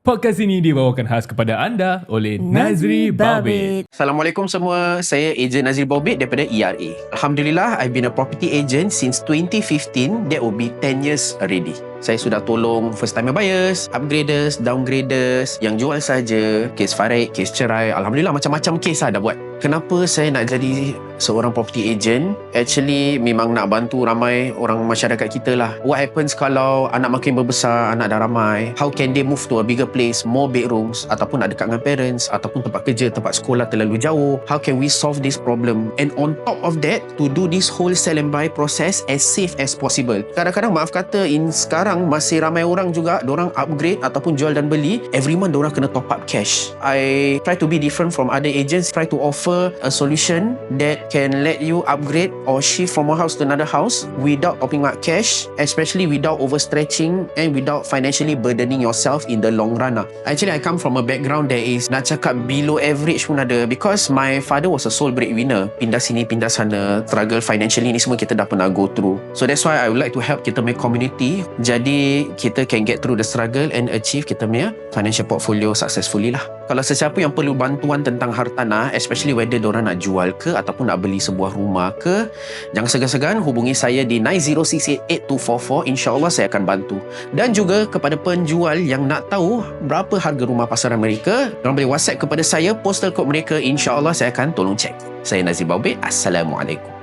Podcast ini dibawakan khas kepada anda oleh NAZRI BAOBED. Assalamualaikum semua, saya ejen NAZRI BAOBED daripada ERA. Alhamdulillah, I've been a property agent since 2015. That will be 10 years already. Saya sudah tolong first timer buyers, upgraders, downgraders, yang jual saja, kes farid, kes cerai. Alhamdulillah, macam-macam kes dah buat. Kenapa saya nak jadi seorang property agent? Actually, memang nak bantu ramai orang masyarakat kita lah. What happens kalau anak makin berbesar, anak dah ramai? How can they move to a bigger place, more bedrooms, ataupun nak dekat dengan parents, ataupun tempat kerja, tempat sekolah terlalu jauh? How can we solve this problem? And on top of that, to do this whole sell and buy process as safe as possible. Kadang-kadang maaf kata, sekarang masih ramai orang juga, dorang upgrade ataupun jual dan beli, every month dorang kena top up cash. I try to be different from other agents, try to offer a solution that can let you upgrade or shift from one house to another house without topping up cash, especially without overstretching and without financially burdening yourself in the long run. Actually, I come from a background that is, nak cakap below average pun ada, because my father was a sole breadwinner. Pindah sini, pindah sana, struggle financially, ni semua kita dah pernah go through. So that's why I would like to help kita punya community, jadi kita can get through the struggle and achieve kita punya financial portfolio successfully lah. Kalau sesiapa yang perlu bantuan tentang hartanah, especially whether diorang nak jual ke ataupun nak beli sebuah rumah ke, jangan segan-segan hubungi saya di 90688244. InsyaAllah saya akan bantu. Dan juga kepada penjual yang nak tahu berapa harga rumah pasaran mereka, diorang boleh WhatsApp kepada saya, postal code mereka. InsyaAllah saya akan tolong cek. Saya NAZRI BAOBED. Assalamualaikum.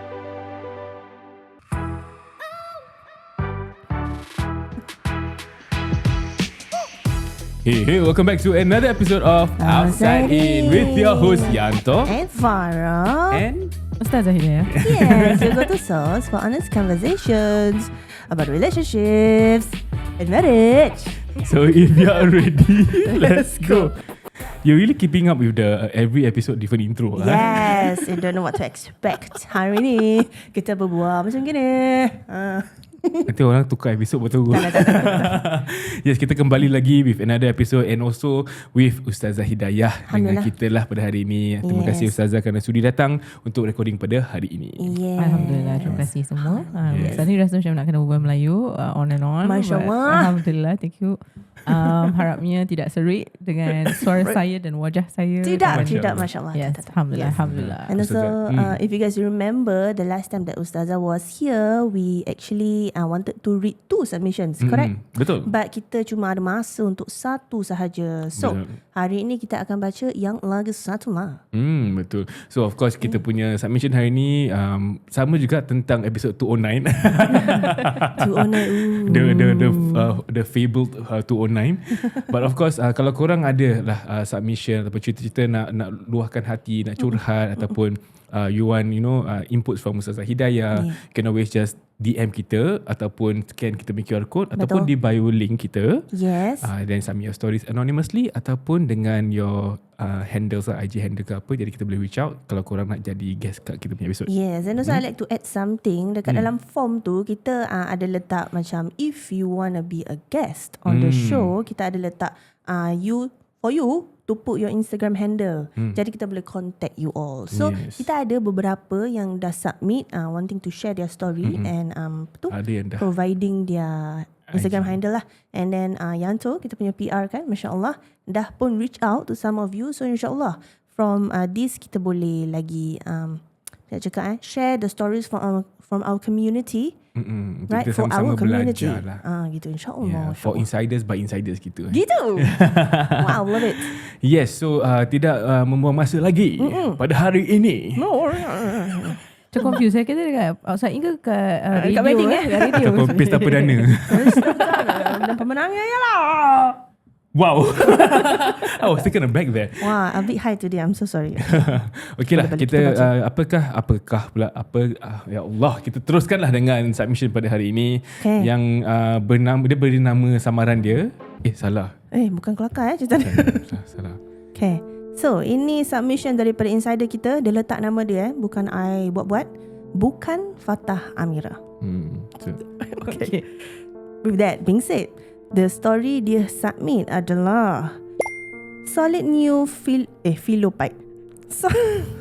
Hey, welcome back to another episode of Outside In with your host Yanto and Farah and Ustazah Hidayah. Yes, you go to source for honest conversations about relationships and marriage. So if you are ready, let's go. You're really keeping up with the every episode different intro. Yes, you don't know what to expect. Hari ni kita berbual macam gini. Nanti orang tukar episod betul. Yes, kita kembali lagi with another episode and also with Ustazah Hidayah dengan kita lah pada hari ini. Terima kasih Ustazah kerana sudi datang untuk recording pada hari ini. Yes. Alhamdulillah, terima kasih semua. Ustazah ni rasa macam nak kena berbual Melayu on and on. Masya Allah. Alhamdulillah, thank you. Harapnya tidak serik dengan suara saya dan wajah saya. Tidak, Masya Allah. Yes, Alhamdulillah, Alhamdulillah. And also, if you guys remember, the last time that Ustazah was here, we actually wanted to read 2 submissions, correct? Betul. But kita cuma ada masa untuk 1 sahaja. So, hari ini kita akan baca yang lagi 1 lah. Betul. So, of course, kita punya submission hari ini sama juga tentang episode 209. 209. The fabled 209. But of course, kalau korang ada lah submission ataupun cerita-cerita nak luahkan hati, nak curhat ataupun you want inputs from Ustazah Hidayah, can always just DM kita ataupun scan kita punya QR code. Betul. Ataupun di bio link kita. Yes. Then submit your stories anonymously ataupun dengan your handles lah, IG handle ke apa. Jadi kita boleh reach out kalau korang nak jadi guest kat kita punya episode. Yes, and also I like to add something. Dekat dalam form tu kita ada letak macam if you wanna be a guest on the show, kita ada letak for you to put your Instagram handle. Jadi kita boleh contact you all. So kita ada beberapa yang dah submit wanting to share their story and providing their Instagram handle lah. And then Yanto, kita punya PR kan, Masya Allah, dah pun reach out to some of you. So insyaAllah from this kita boleh lagi share the stories from our community. Right, kita for sama-sama our community belajar lah. gitu insyaAllah. For insiders by insiders gitu. Gitu. Wow, love it. Yes, so tidak membuang masa lagi pada hari ini. Macam confused. Saya kata dekat outside in ke kat radio, kat wedding radio. Ataupun pesta perdana. Dan pemenangnya ialah Wow. I was taken aback there. wah, a bit high today. I'm so sorry. Okay lah, kita apakah pula ya Allah, kita teruskanlah dengan submission pada hari ini yang beri nama samaran dia. Salah. Bukan kelakar cerita ni. Salah. Okay. So, ini submission daripada insider kita. Dia letak nama dia bukan I buat-buat. Bukan Fatah Amira. Okay. With that being said, the story dia submit adalah solid new pillow fight.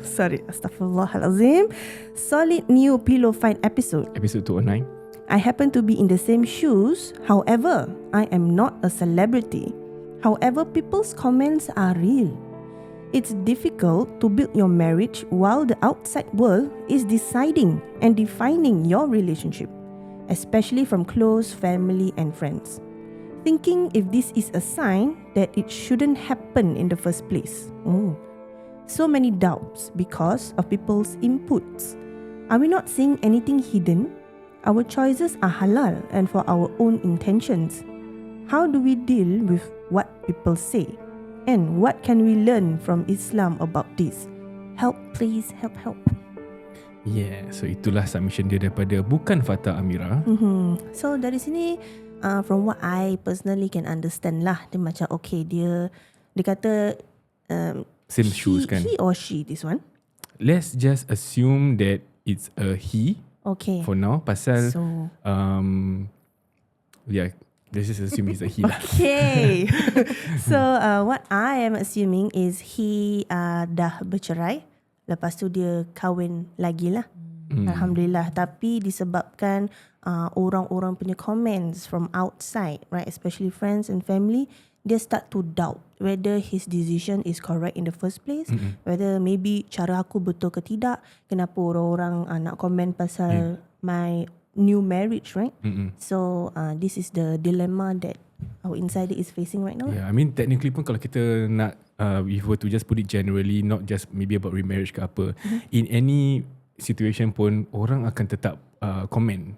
Sorry, astaghfirullahalazim. Solid new pillow fight episode. Episode 209. I happen to be in the same shoes. However, I am not a celebrity. However, people's comments are real. It's difficult to build your marriage while the outside world is deciding and defining your relationship, especially from close family and friends. Thinking if this is a sign that it shouldn't happen in the first place. So many doubts because of people's inputs. Are we not seeing anything hidden? Our choices are halal and for our own intentions. How do we deal with what people say? And what can we learn from Islam about this? Help please, help. Yeah, so itulah submission dia daripada Bukan Fatah Amira. So dari sini, from what I personally can understand lah, dia macam okay, dia kata Same shoes kan. he or she, this one. Let's just assume that it's a he. Okay. For now, pasal So yeah, let's just assume he's a he lah. okay. So what I am assuming is he dah bercerai, lepas tu dia kahwin lagi lah. Alhamdulillah. Tapi disebabkan orang-orang punya comments from outside, right, especially friends and family, dia start to doubt whether his decision is correct in the first place, whether maybe cara aku betul ke tidak, kenapa orang-orang nak komen pasal my new marriage, right? So this is the dilemma that our insider is facing right now. Yeah, I mean technically pun kalau kita nak if we were to just put it generally, not just maybe about remarriage ke apa, in any situation pun orang akan tetap comment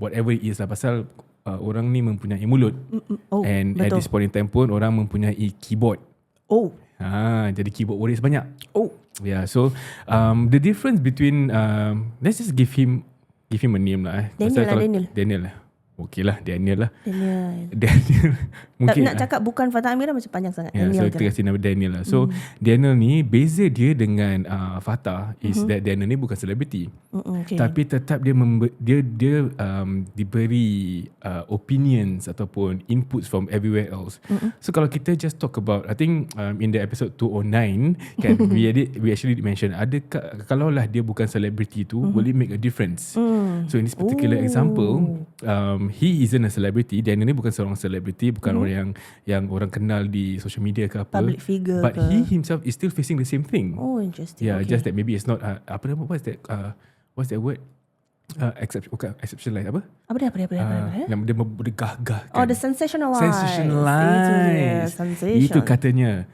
whatever it is lah, pasal orang ni mempunyai mulut. And betul. at this point in time pun orang mempunyai keyboard. Jadi keyboard warriors banyak. Yeah, so the difference between let's just give him a name lah. Daniel lah. Okay lah, Daniel lah. Daniel. Mungkin nak cakap Bukan Fatah Amira macam panjang sangat. Yeah, Daniel so kita kasih nama Daniel lah. So Daniel ni, beza dia dengan Fatah is that Daniel ni bukan selebriti. Okay. Tapi tetap dia diberi opinions ataupun inputs from everywhere else. So kalau kita just talk about, I think in the episode 209 kan, we actually mention, adakah kalaulah dia bukan selebriti tu, will it make a difference? So in this particular example, he isn't a celebrity. Daniel ni bukan seorang selebriti, bukan orang yang orang kenal di social media ke apa, public figure but ke. he himself is still facing the same thing. Interesting. Yeah, okay. just that maybe it's not what's that word? Exceptionalized apa? Apa dia? Yang dia bergah-gah kan. The sensationalized. Sensationalized. Itu katanya.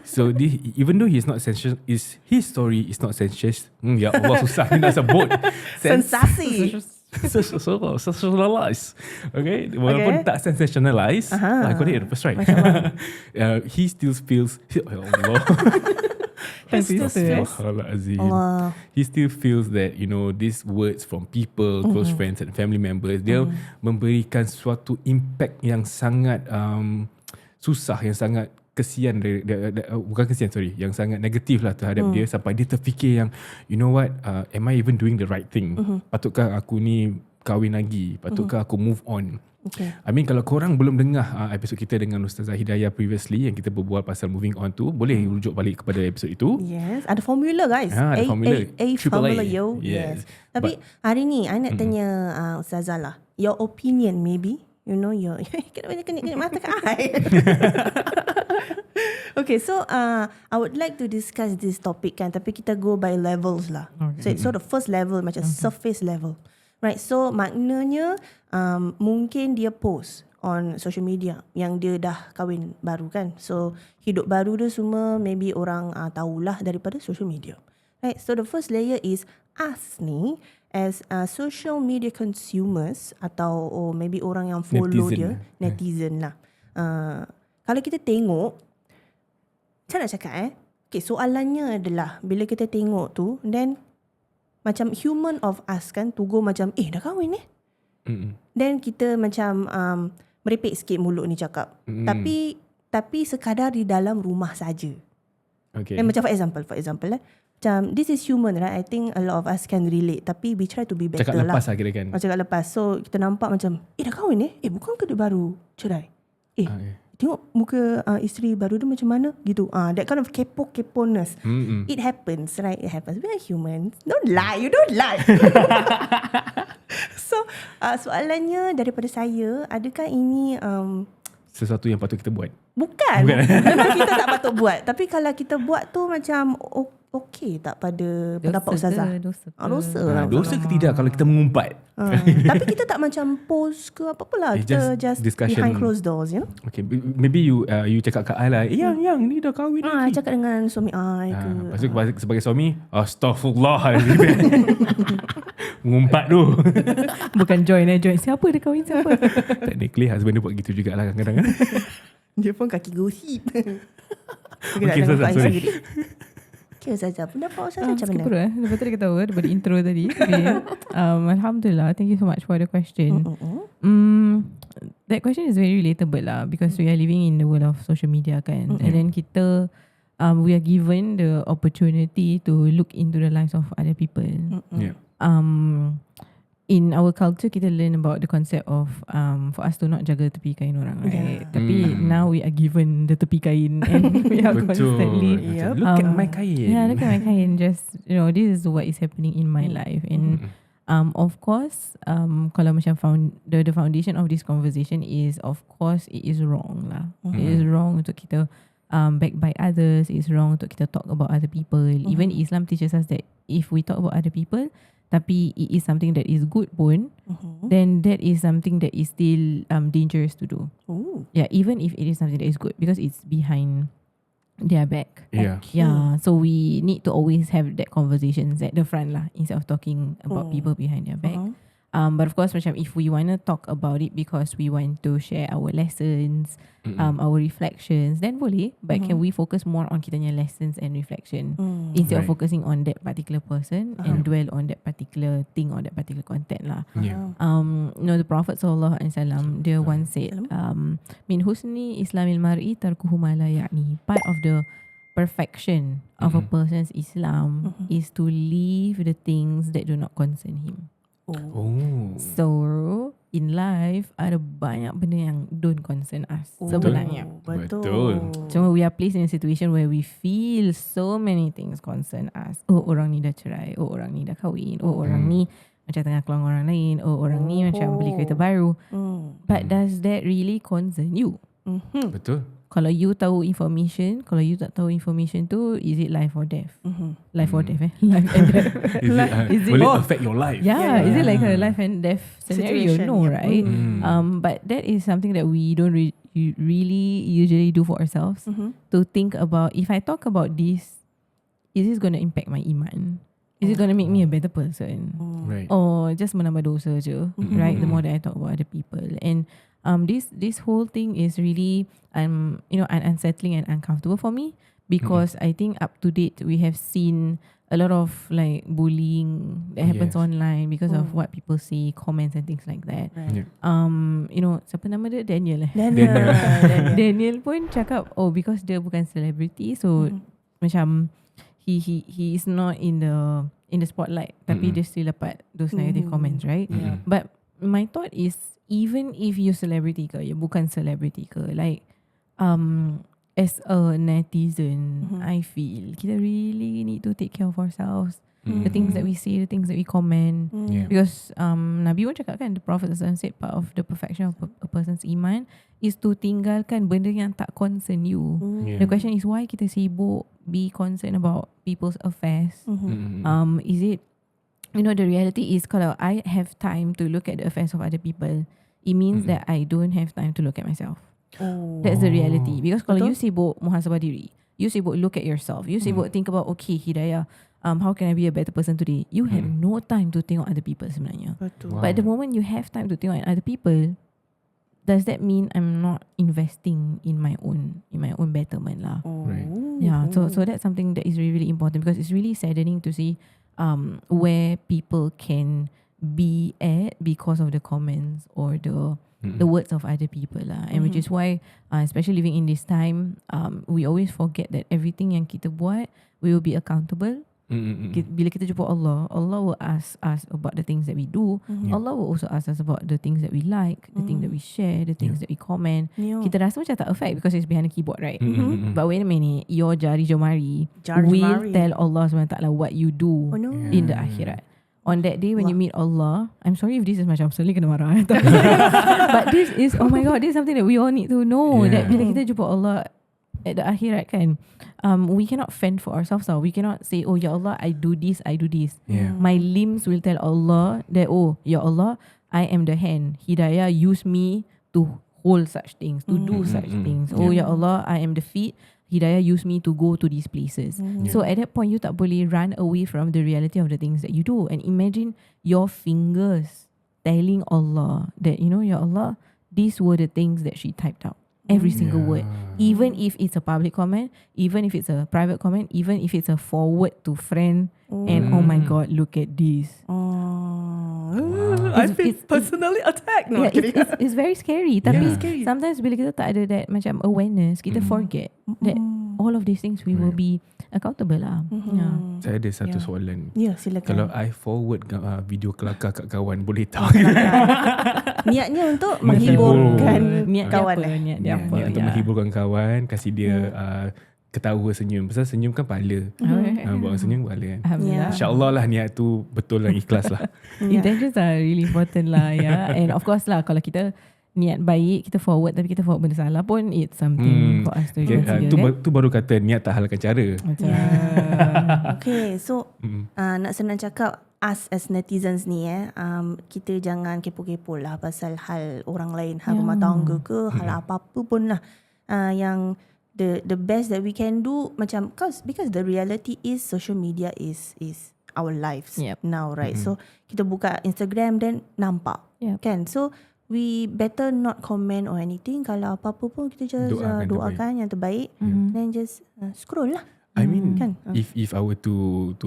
So even though he's not his story is not sensationalized. Ya Allah, susah ni nak sebut. Sensasi. Sensationalized. Okay, walaupun tak sensationalized, I got it first right. He still feels, ya Allah. He still feels that, you know, these words from people, close friends and family members, dia memberikan suatu impact yang sangat susah, yang sangat kesian, bukan kesian, yang sangat negatif lah terhadap dia, sampai dia terfikir yang, you know what, am I even doing the right thing? Patutkah aku ni kahwin lagi? Patutkah aku move on? Okay. I mean, kalau korang belum dengar episod kita dengan Ustazah Hidayah previously, yang kita berbual pasal moving on tu, boleh rujuk balik kepada episod itu. Yes, ada formula guys. Ada formula. Formula yo. Yes. Tapi hari ni I nak tanya Ustazah lah, your opinion maybe, you know, your kena mata ke I. Okay, so I would like to discuss this topic kan, tapi kita go by levels lah. Okay. So it's sort of first level, macam surface level. Right, so maknanya mungkin dia post on social media yang dia dah kahwin baru kan. So hidup baru dia semua maybe orang tahulah daripada social media. Right, so the first layer is us ni as social media consumers atau maybe orang yang follow netizen lah. Kalau kita tengok, macam nak cakap okay, soalannya adalah bila kita tengok tu, then macam human of us kan, to go macam dah kahwin then kita macam merepek sikit mulut ni cakap. Tapi sekadar di dalam rumah saja. Okay. Dan macam for example macam this is human, right? I think a lot of us can relate, tapi we try to be better cakap lah. Cakap lepas lah kira kan. Cakap lepas. So kita nampak macam dah kahwin bukan ke dia baru cerai? Tengok muka isteri baru dia macam mana gitu. That kind of kepo-keponess. It happens, right? It happens. We are humans. Don't lie. You don't lie. So soalannya daripada saya, adakah ini sesuatu yang patut kita buat? Bukan. Memang kita tak patut buat. Tapi kalau kita buat tu macam okey tak pada pendapat Ustazah? Dosa ke tidak kalau kita mengumpat? Tapi kita tak macam post ke apa-apa lah. Kita just discussion. behind closed doors, you know. Okay, maybe you cakap kat I lah, yang ni dah kahwin lagi. Cakap dengan suami I ke. Lepas tu sebagai suami, astaghfirullahaladzim. Mengumpat tu. Bukan join. Siapa dia kahwin siapa? Technically husband dia buat gitu jugalah kadang-kadang. Dia pun kaki gosip. Okay, sorry. Okay, Ustazah, pendapat Ustazah macam Skipper mana? Lepas tu dia ketawa daripada intro tadi. Okay. Alhamdulillah, thank you so much for the question. That question is very relatable lah, because we are living in the world of social media kan. And then kita we are given the opportunity to look into the lives of other people. Yeah. In our culture, kita learn about the concept of for us to not jaga tepi kain orang, right? Tapi now we are given the tepi kain and we are constantly look at my kain. Yeah, look at my kain. Just, this is what is happening in my life. And of course, kalau macam the foundation of this conversation is, of course, it is wrong lah. It is wrong untuk kita backbite others. It is wrong untuk kita talk about other people. Even Islam teaches us that if we talk about other people, tapi it is something that is good pun, then that is something that is still dangerous to do. Yeah, even if it is something that is good, because it's behind their back. Yeah. So we need to always have that conversations at the front lah, instead of talking about people behind their back. But of course, macam if we want to talk about it because we want to share our lessons, our reflections, then boleh. But can we focus more on kitanya lessons and reflection instead of focusing on that particular person and dwell on that particular thing or that particular content lah. The Prophet SAW, dia once said, min husni islamil mar'i tarkuhu ma la ya'ni. Part of the perfection of a person's Islam is to leave the things that do not concern him. So in life ada banyak benda yang don't concern us sebenarnya. Betul. Cuma we are placed in a situation where we feel so many things concern us. Orang ni dah cerai, orang ni dah kahwin, orang ni macam tengah keluar orang lain, orang ni macam beli kereta baru. But does that really concern you? Betul. Kalau you tahu information, kalau you tak tahu information tu, is it life or death? Life or death Life and death. Will it affect your life? Yeah, is it like a life and death scenario? Situation, No, right? But that is something that we don't really usually do for ourselves. To think about, if I talk about this, is this going to impact my iman? Is it going to make me a better person? Right. Or just menambah dosa je, right? The more that I talk about other people. And this whole thing is really unsettling and uncomfortable for me, because I think up to date we have seen a lot of like bullying that happens online because of what people say, comments and things like that. Siapa nama dia? Daniel. Daniel pun cakap, because dia bukan celebrity, so macam he is not in the spotlight, tapi dia still dapat those negative comments, right? But my thought is, even if you celebrity ke, you bukan celebrity ke, like as a netizen, I feel kita really need to take care of ourselves. The things that we say, the things that we comment, because Nabi pun cakap kan, the Prophet said part of the perfection of a person's iman is to tinggalkan benda yang tak concern you. The question is, why kita sibuk be concerned about people's affairs? Is it, the reality is, kalau I have time to look at the affairs of other people, it means that I don't have time to look at myself. That's the reality. Because kalau you sibuk muhasabah diri, you sibuk look at yourself, you sibuk think about, okay, Hidayah, how can I be a better person today? You have no time to tengok other people sebenarnya. But the moment you have time to tengok other people, does that mean I'm not investing in my own betterment lah? Right. Yeah. So that's something that is really, really important, because it's really saddening to see where people can be at because of the comments or the words of other people lah. And which is why, especially living in this time, we always forget that everything yang kita buat, we will be accountable. Bila kita jumpa Allah, Allah will ask us about the things that we do. Allah will also ask us about the things that we like, the things that we share, the things that we comment. Kita rasa macam tak affect because it's behind the keyboard, right? But wait a minute, your jari jemari will tell Allah SWT what you do in the akhirat. On that day when you meet Allah, I'm sorry if this is macam selalu kena marah. But this is, oh my God, this is something that we all need to know. That bila kita jumpa Allah at the akhirat kan, we cannot fend for ourselves tau. We cannot say, oh ya Allah, I do this. My limbs will tell Allah that, oh ya Allah, I am the hand. Hidayah use me to hold such things, to do such things. Oh ya Allah, I am the feet. Hidayah use me to go to these places. So at that point, you tak boleh run away from the reality of the things that you do. And imagine your fingers telling Allah that, you know, ya Allah, these were the things that she typed out. Every single word. Even if it's a public comment, even if it's a private comment, even if it's a forward to friend. And oh my God, look at this. I feel personally attacked. No, it's very scary. Tapi sometimes bila kita tak ada that macam awareness, kita forget that all of these things we will be accountable lah. Saya ada satu soalan. Ya, silakan. Kalau I forward video kelakar kat kawan, boleh tahu? Niatnya untuk menghiburkan kawan. Niat dia apa? Niat untuk menghiburkan kawan, kasih dia ketawa, senyum. Pasal senyum kan pahala. Buat senyum pahala kan. InsyaAllah lah niat tu betul dan ikhlas lah. Intentions are really important lah. And of course lah, kalau kita niat baik, kita forward, tapi kita forward benda salah pun, it's something for us to consider. Tu baru kata niat tak halkan cara. Okay, so nak senang cakap, us as netizens ni kita jangan kepo-kepo lah pasal hal orang lain, hal rumah tangga ke, hal apa-apa pun lah. Yang the best that we can do, macam because the reality is social media is our lives now, right? So kita buka Instagram then nampak kan. So we better not comment or anything. Kalau apa-apa pun kita just doakan yang terbaik, then just scroll lah. I mean kan? if I were to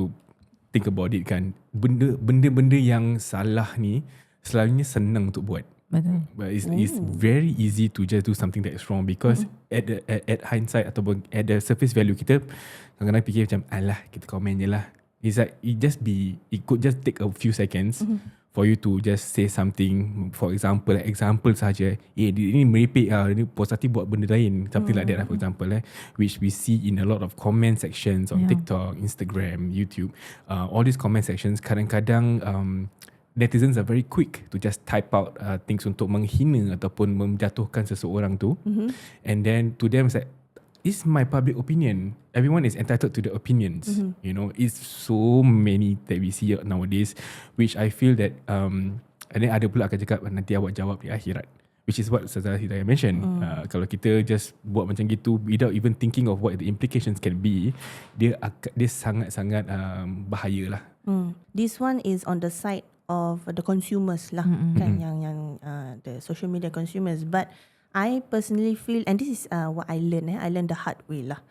think about it kan, benda-benda yang salah ni selalunya senang untuk buat. Betul. But it's very easy to just do something that is wrong because at hindsight ataupun at the surface value kita kadang-kadang fikir macam alah, kita komen je lah. It's like it could just take a few seconds for you to just say something. For example saja, ini merepek ini positif buat benda lain, something like that lah, for example which we see in a lot of comment sections on TikTok, Instagram, YouTube. All these comment sections kadang-kadang netizens are very quick to just type out things untuk menghina ataupun menjatuhkan seseorang tu. And then to them it's like, it's my public opinion. Everyone is entitled to their opinions. You know, it's so many that we see nowadays, which I feel that and then ada pula akan cakap nanti awak jawab di akhirat, which is what Ustazah Hidayah mentioned. Kalau kita just buat macam gitu without even thinking of what the implications can be, dia sangat-sangat bahaya lah. This one is on the side of the consumers lah, kan, yang the social media consumers. But I personally feel, and this is what I learned. I learned the hard way lah,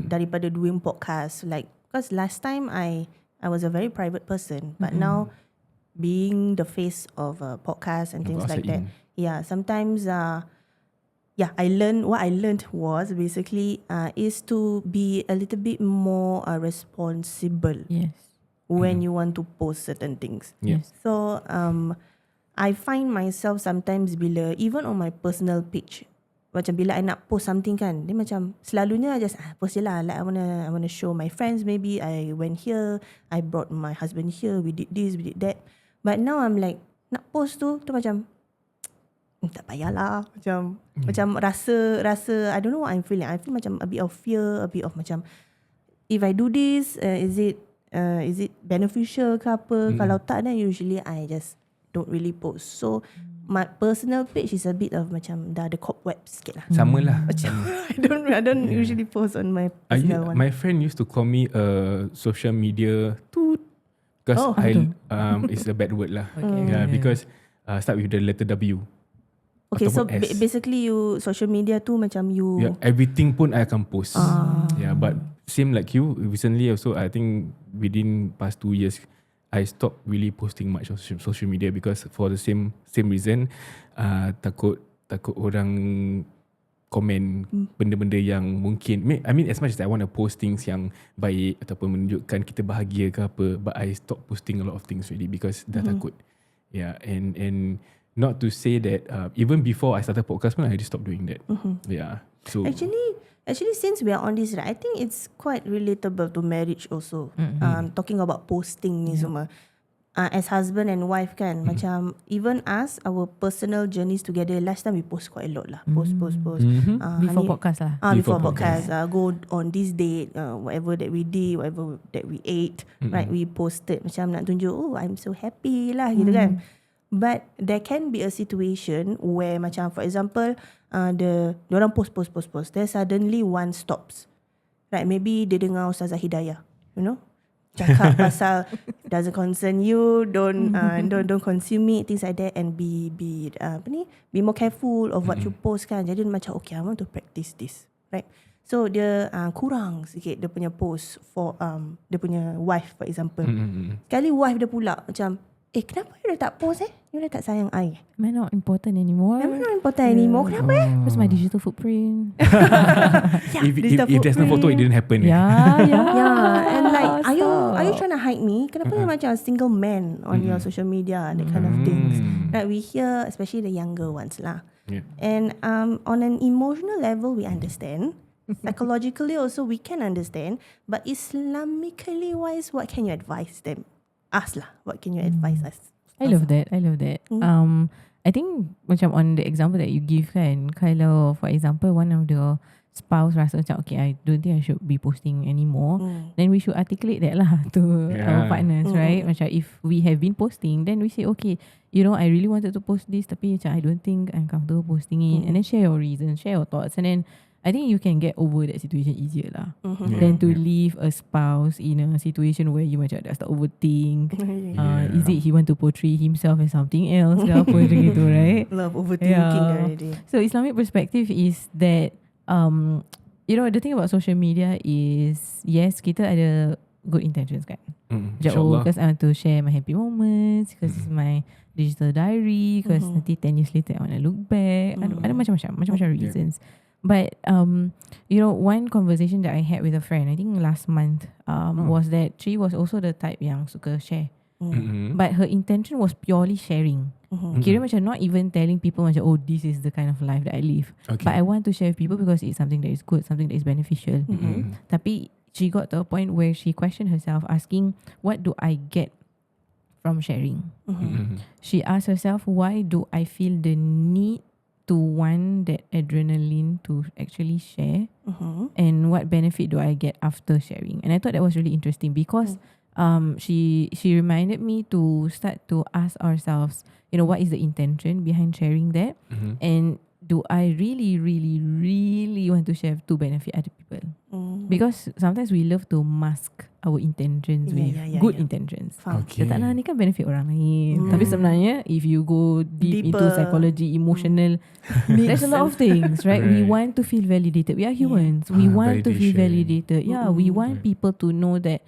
daripada doing podcast. Like, because last time I was a very private person, but now being the face of a podcast and things like that, sometimes I learned, what I learned was basically is to be a little bit more responsible. When you want to post certain things. So I find myself sometimes bila even on my personal page, macam bila I nak post something kan, dia macam selalunya just post je lah, like I wanna show my friends, maybe I went here, I brought my husband here, we did this, we did that. But now I'm like, nak post tu macam tak payahlah, macam rasa I don't know what I'm feeling. I feel macam a bit of fear, a bit of macam, if I do this, is it beneficial ke apa? Kalau tak, then usually I just don't really post. So my personal page is a bit of macam dah ada cobweb sikit lah. Sama lah. I don't usually post on my personal one. My friend used to call me a social media toot because it's a bad word lah. Because start with the letter W. Okay, so basically you social media tu macam you everything pun I akan post. But same like you, recently also I think within past 2 years I stopped really posting much on social media because for the same reason, takut orang komen benda-benda yang mungkin, I mean as much as I want to post things yang baik ataupun menunjukkan kita bahagia ke apa, but I stopped posting a lot of things really because dah takut. And not to say that even before I started podcast pun I just stopped doing that. So actually since we are on this, right, I think it's quite relatable to marriage also. Talking about posting ni semua. as husband and wife kan, macam even us, our personal journeys together, last time we post quite a lot lah. Post. Before podcast lah. Before podcast. Go on this date, whatever that we did, whatever that we ate, right? We posted macam nak tunjuk, oh I'm so happy lah gitu kan. But there can be a situation where macam for example, diorang post. Then suddenly one stops. Right, maybe dia dengar Ustazah Hidayah, you know, cakap pasal doesn't concern you, don't consume it, things like that, and be more careful of what you post kan. Jadi macam okay, I want to practice this, right? So dia kurang sikit dia punya post for dia punya wife for example. Sekali wife dia pula macam, kenapa you dah tak post You dah tak sayang I? Am I not important anymore? Kenapa Where's my digital footprint? If there's no photo, it didn't happen. Yeah. And like, are you trying to hide me? Kenapa you macam a single man on your social media, that kind of things. Right, we hear, especially the younger ones lah. Yeah. And on an emotional level, we understand. Psychologically also, we can understand. But Islamically wise, what can you advise them? Us lah. What can you advise us? I love that. I think macam on the example that you give kan, kalau for example one of the spouse rasa macam okay, I don't think I should be posting anymore, then we should articulate that lah to our partners, right? Macam if we have been posting, then we say okay, you know, I really wanted to post this, tapi macam I don't think I'm comfortable posting it, and then share your reasons, share your thoughts, and then I think you can get over that situation easier lah than to leave a spouse in a situation where you macam dah start overthink. Is it he want to portray himself as something else ke apa macam gitu, right? Love overthinking already. So Islamic perspective is that you know, the thing about social media is yes, kita ada good intentions kan. Because I want to share my happy moments, because it's my digital diary, because nanti 10 years later I want to look back. Ada macam-macam reasons. But you know, one conversation that I had with a friend, I think last month, was that she was also the type yang suka share. But her intention was purely sharing. Kira macam not even telling people macam, oh, this is the kind of life that I live. But I want to share with people because it's something that is good, something that is beneficial. Tapi she got to a point where she questioned herself, asking, what do I get from sharing? She asked herself, why do I feel the need to want that adrenaline to actually share, and what benefit do I get after sharing? And I thought that was really interesting because she reminded me to start to ask ourselves, you know, what is the intention behind sharing that, and do I really, really, really want to share to benefit other people? Because sometimes we love to mask our intentions with good intentions. Tak nak ni kan benefit orang lain. Tapi sebenarnya, if you go deep into psychology, emotional, there's a lot of things, right? We want to feel validated. We are humans. We want to feel validated. We want people to know that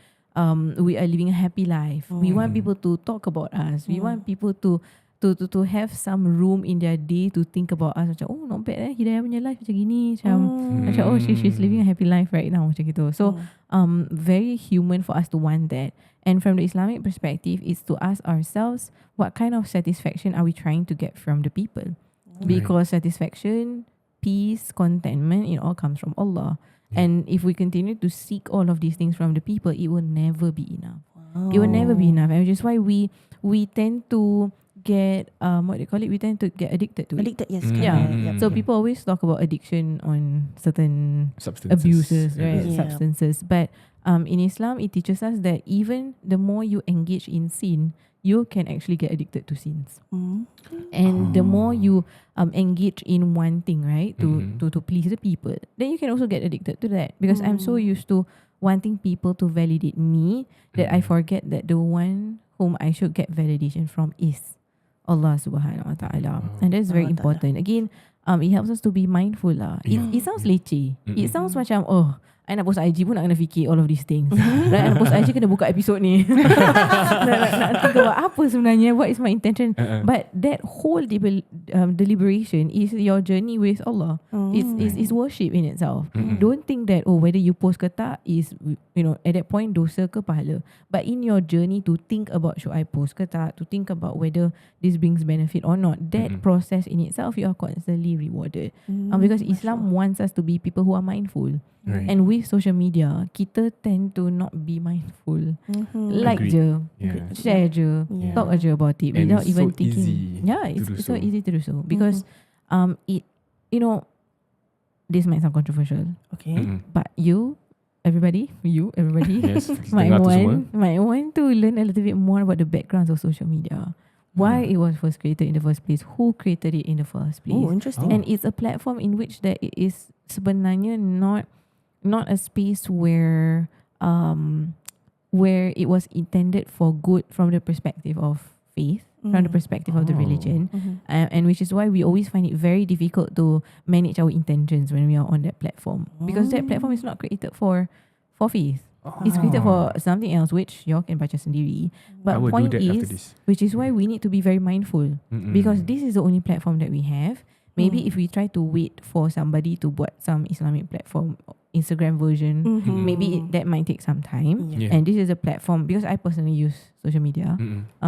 we are living a happy life. We want people to talk about us. We want people to have some room in their day to think about us. Macam, oh, not bad Hidayah punya life macam gini. Macam oh, she's living a happy life right now. Macam gitu. So, very human for us to want that. And from the Islamic perspective, it's to ask ourselves, what kind of satisfaction are we trying to get from the people? Because satisfaction, peace, contentment, it all comes from Allah. And if we continue to seek all of these things from the people, it will never be enough. It will never be enough. And which is why we tend to get what they call it, we tend to get addicted to it. Yes. So people always talk about addiction on certain abuses, right? Substances. But in Islam, it teaches us that even the more you engage in sin, you can actually get addicted to sins. And the more you engage in one thing, right, to please the people, then you can also get addicted to that. Because I'm so used to wanting people to validate me that I forget that the one whom I should get validation from is Allah subhanahu wa ta'ala. And that's very important. Again, it helps us to be mindful lah. It sounds leceh. It sounds macam, oh, I nak post IG pun nak kena fikir all of these things. Right? Nak post IG kena buka episod ni. nak think about apa sebenarnya, what is my intention. But that whole deliberation is your journey with Allah. It's worship in itself. Don't think that, oh, whether you post ke tak is, you know, at that point dosa ke pahala. But in your journey to think about, should I post ke tak, to think about whether this brings benefit or not, that process in itself, you are constantly rewarded. Because Islam wants us to be people who are mindful. And with with social media, kita tend to not be mindful. Like Agreed. je, Yeah. share je, talk je about it And without it's even so thinking. easy It's to do so so. easy to do so because it, you know, this might sound controversial, Okay. but everybody, Yes, might dengar tu semua. want to learn a little bit more about the backgrounds of social media. Why it was first created in the first place, who created it in the first place. Oh, interesting. And it's a platform in which there is sebenarnya not a space where it was intended for good from the perspective of faith, from the perspective of the religion, and which is why we always find it very difficult to manage our intentions when we are on that platform, because that platform is not created for faith. It's created for something else, which you can baca sendiri. I But will do point that after is, this. which is why we need to be very mindful, because this is the only platform that we have. Maybe if we try to wait for somebody to buat some Islamic platform, Instagram version, maybe that might take some time. Yeah. And this is a platform, because I personally use social media.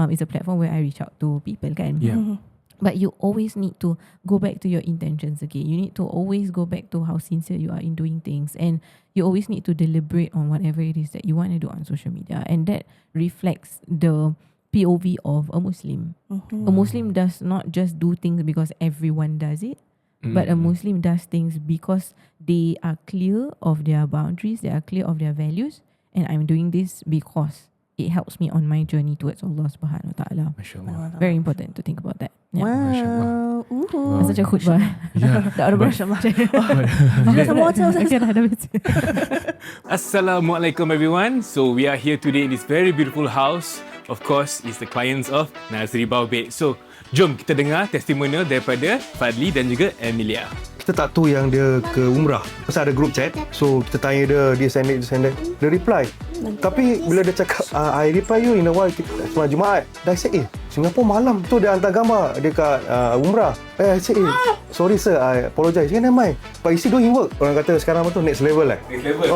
It's a platform where I reach out to people, kan? Yeah. But you always need to go back to your intentions again. You need to always go back to how sincere you are in doing things. And you always need to deliberate on whatever it is that you want to do on social media. And that reflects the POV of a Muslim. A Muslim does not just do things because everyone does it, but a Muslim does things because they are clear of their boundaries, they are clear of their values, and I'm doing this because it helps me on my journey towards Allah Subhanahu Wa Taala. MashaAllah. Very important to think about that. Yeah. Wow. That's such a khutbah. Yeah. Tak ada brush. Some water. Okay, dah habis. Assalamualaikum everyone. So we are here today in this very beautiful house. Of course, it's the clients of NAZRI BAOBED. So, jom kita dengar testimonial daripada Fadli dan juga Emilia. Kita tak tahu yang dia ke umrah. Pasal ada group chat. So kita tanya dia send that. Dia reply. Tapi bila dia cakap, I reply you in a while, semalam Jumaat. Dah say, Singapore malam tu dia hantar gambar dia kat umrah. I say, sorry sir, I apologize. Never mind. But you see doing work. Orang kata sekarang tu next level lah. Next level.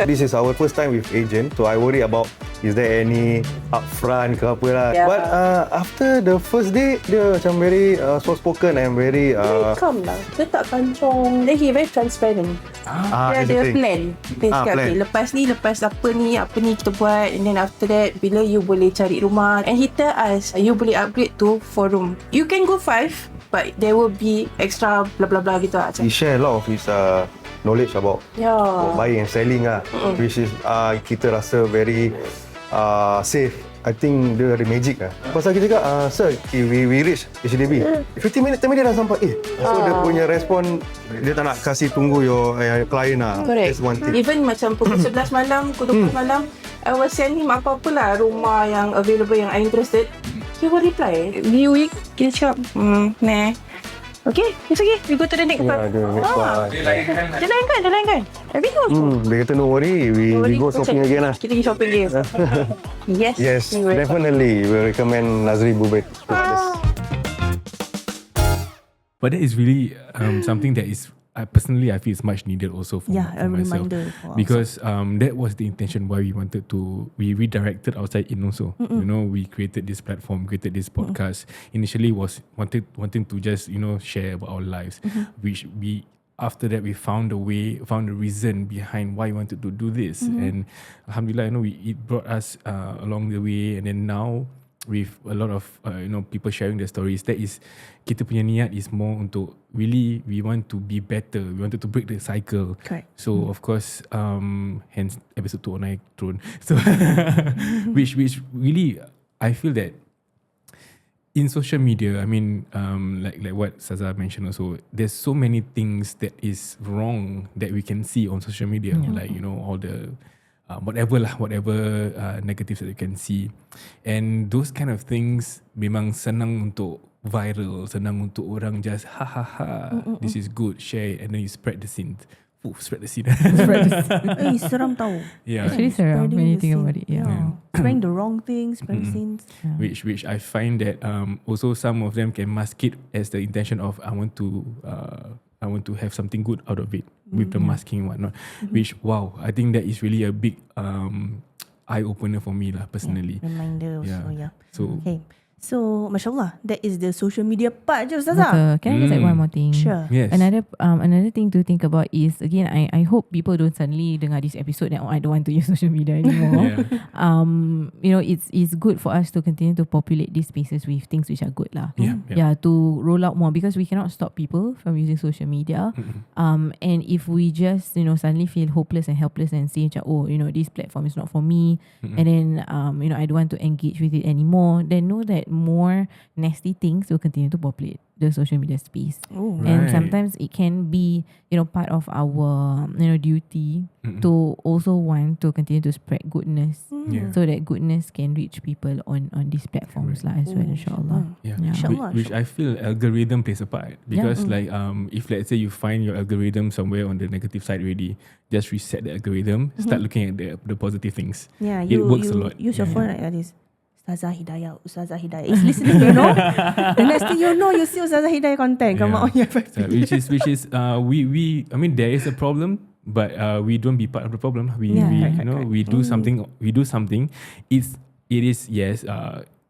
This is our first time with agent. So I worry about is there any upfront ke apa lah. But after the first day, dia macam very soft spoken and very calm lah. Dia tak kancong. Then he very transparent. Dia ada plan. Dia cakap, plan. okay, lepas apa ni kita buat. And then after that, bila you boleh cari rumah. And he tell us, you boleh upgrade to 4 room. You can go 5, but there will be extra blah blah blah gitu lah. he share a lot of his knowledge about buying and selling lah. Which is kita rasa very safe. I think dia ada magic lah. Pasal kita cakap, sir, we reach HDB. 15 minutes, 10 minutes dah sampai. So dia punya respon, dia tak nak kasih tunggu your client lah. Correct. That's one thing. Even macam pukul 11 malam, pukul 12 malam, I will send him apa-apa lah rumah yang available yang I interested. He will reply. View week, kita cakap, nah. Okay, it's okay. We go to the next part. Dia next part. Dia lainkan. Everything was cool. Dia kata no worry, we go shopping again lah. Kita pergi shopping again. Yes. Yes, definitely. We recommend NAZRI BAOBED to others. But that is really something that is personally I feel is much needed also for, Yeah, for a myself. reminder for Because that was the intention why we redirected outside in also. You know, we created this platform, created this podcast. Initially was wanting to just, you know, share about our lives. Which we after that we found a reason behind why we wanted to do this. And alhamdulillah, you know, it brought us along the way, and then now with a lot of you know, people sharing their stories, that is kita punya niat is more untuk really we want to be better, we wanted to break the cycle. Correct. So of course hence episode 209 turun. So which really I feel that in social media, I mean like what Ustazah mentioned also, there's so many things that is wrong that we can see on social media, like, you know, all the whatever negatives that you can see, and those kind of things memang senang untuk viral, senang untuk orang just this is good, share, and then you spread the scene. Spread the seed. Seram tau. Yeah. Actually seram when you think scene. about it. Yeah. Spreading the wrong things, spreading scenes. Which I find that also some of them can mask it as the intention of I want to have something good out of it with the masking and whatnot. Which I think that is really a big eye opener for me lah personally. Reminder also, yeah. So Okay. So, Masya Allah, that is the social media part je, Ustazah. Betul. Can I just add one more thing? Sure. Yes. Another thing to think about is, again, I hope people don't suddenly dengar this episode that I don't want to use social media anymore. It's good for us to continue to populate these spaces with things which are good lah. To roll out more, because we cannot stop people from using social media. And if we just suddenly feel hopeless and helpless and say this platform is not for me, and then I don't want to engage with it anymore, then know that more nasty things will continue to populate the social media space. And sometimes it can be part of our duty to also want to continue to spread goodness, so that goodness can reach people on these platforms lah as well, inshallah. Which I feel algorithm plays a part, because if let's say you find your algorithm somewhere on the negative side already, just reset the algorithm, start looking at the positive things. It works a lot. Use your phone like this. Ustazah Hidayah is listening, The next thing you know, you see Ustazah Hidayah content come out on your which is we I mean, there is a problem, but we don't be part of the problem. We do something. It is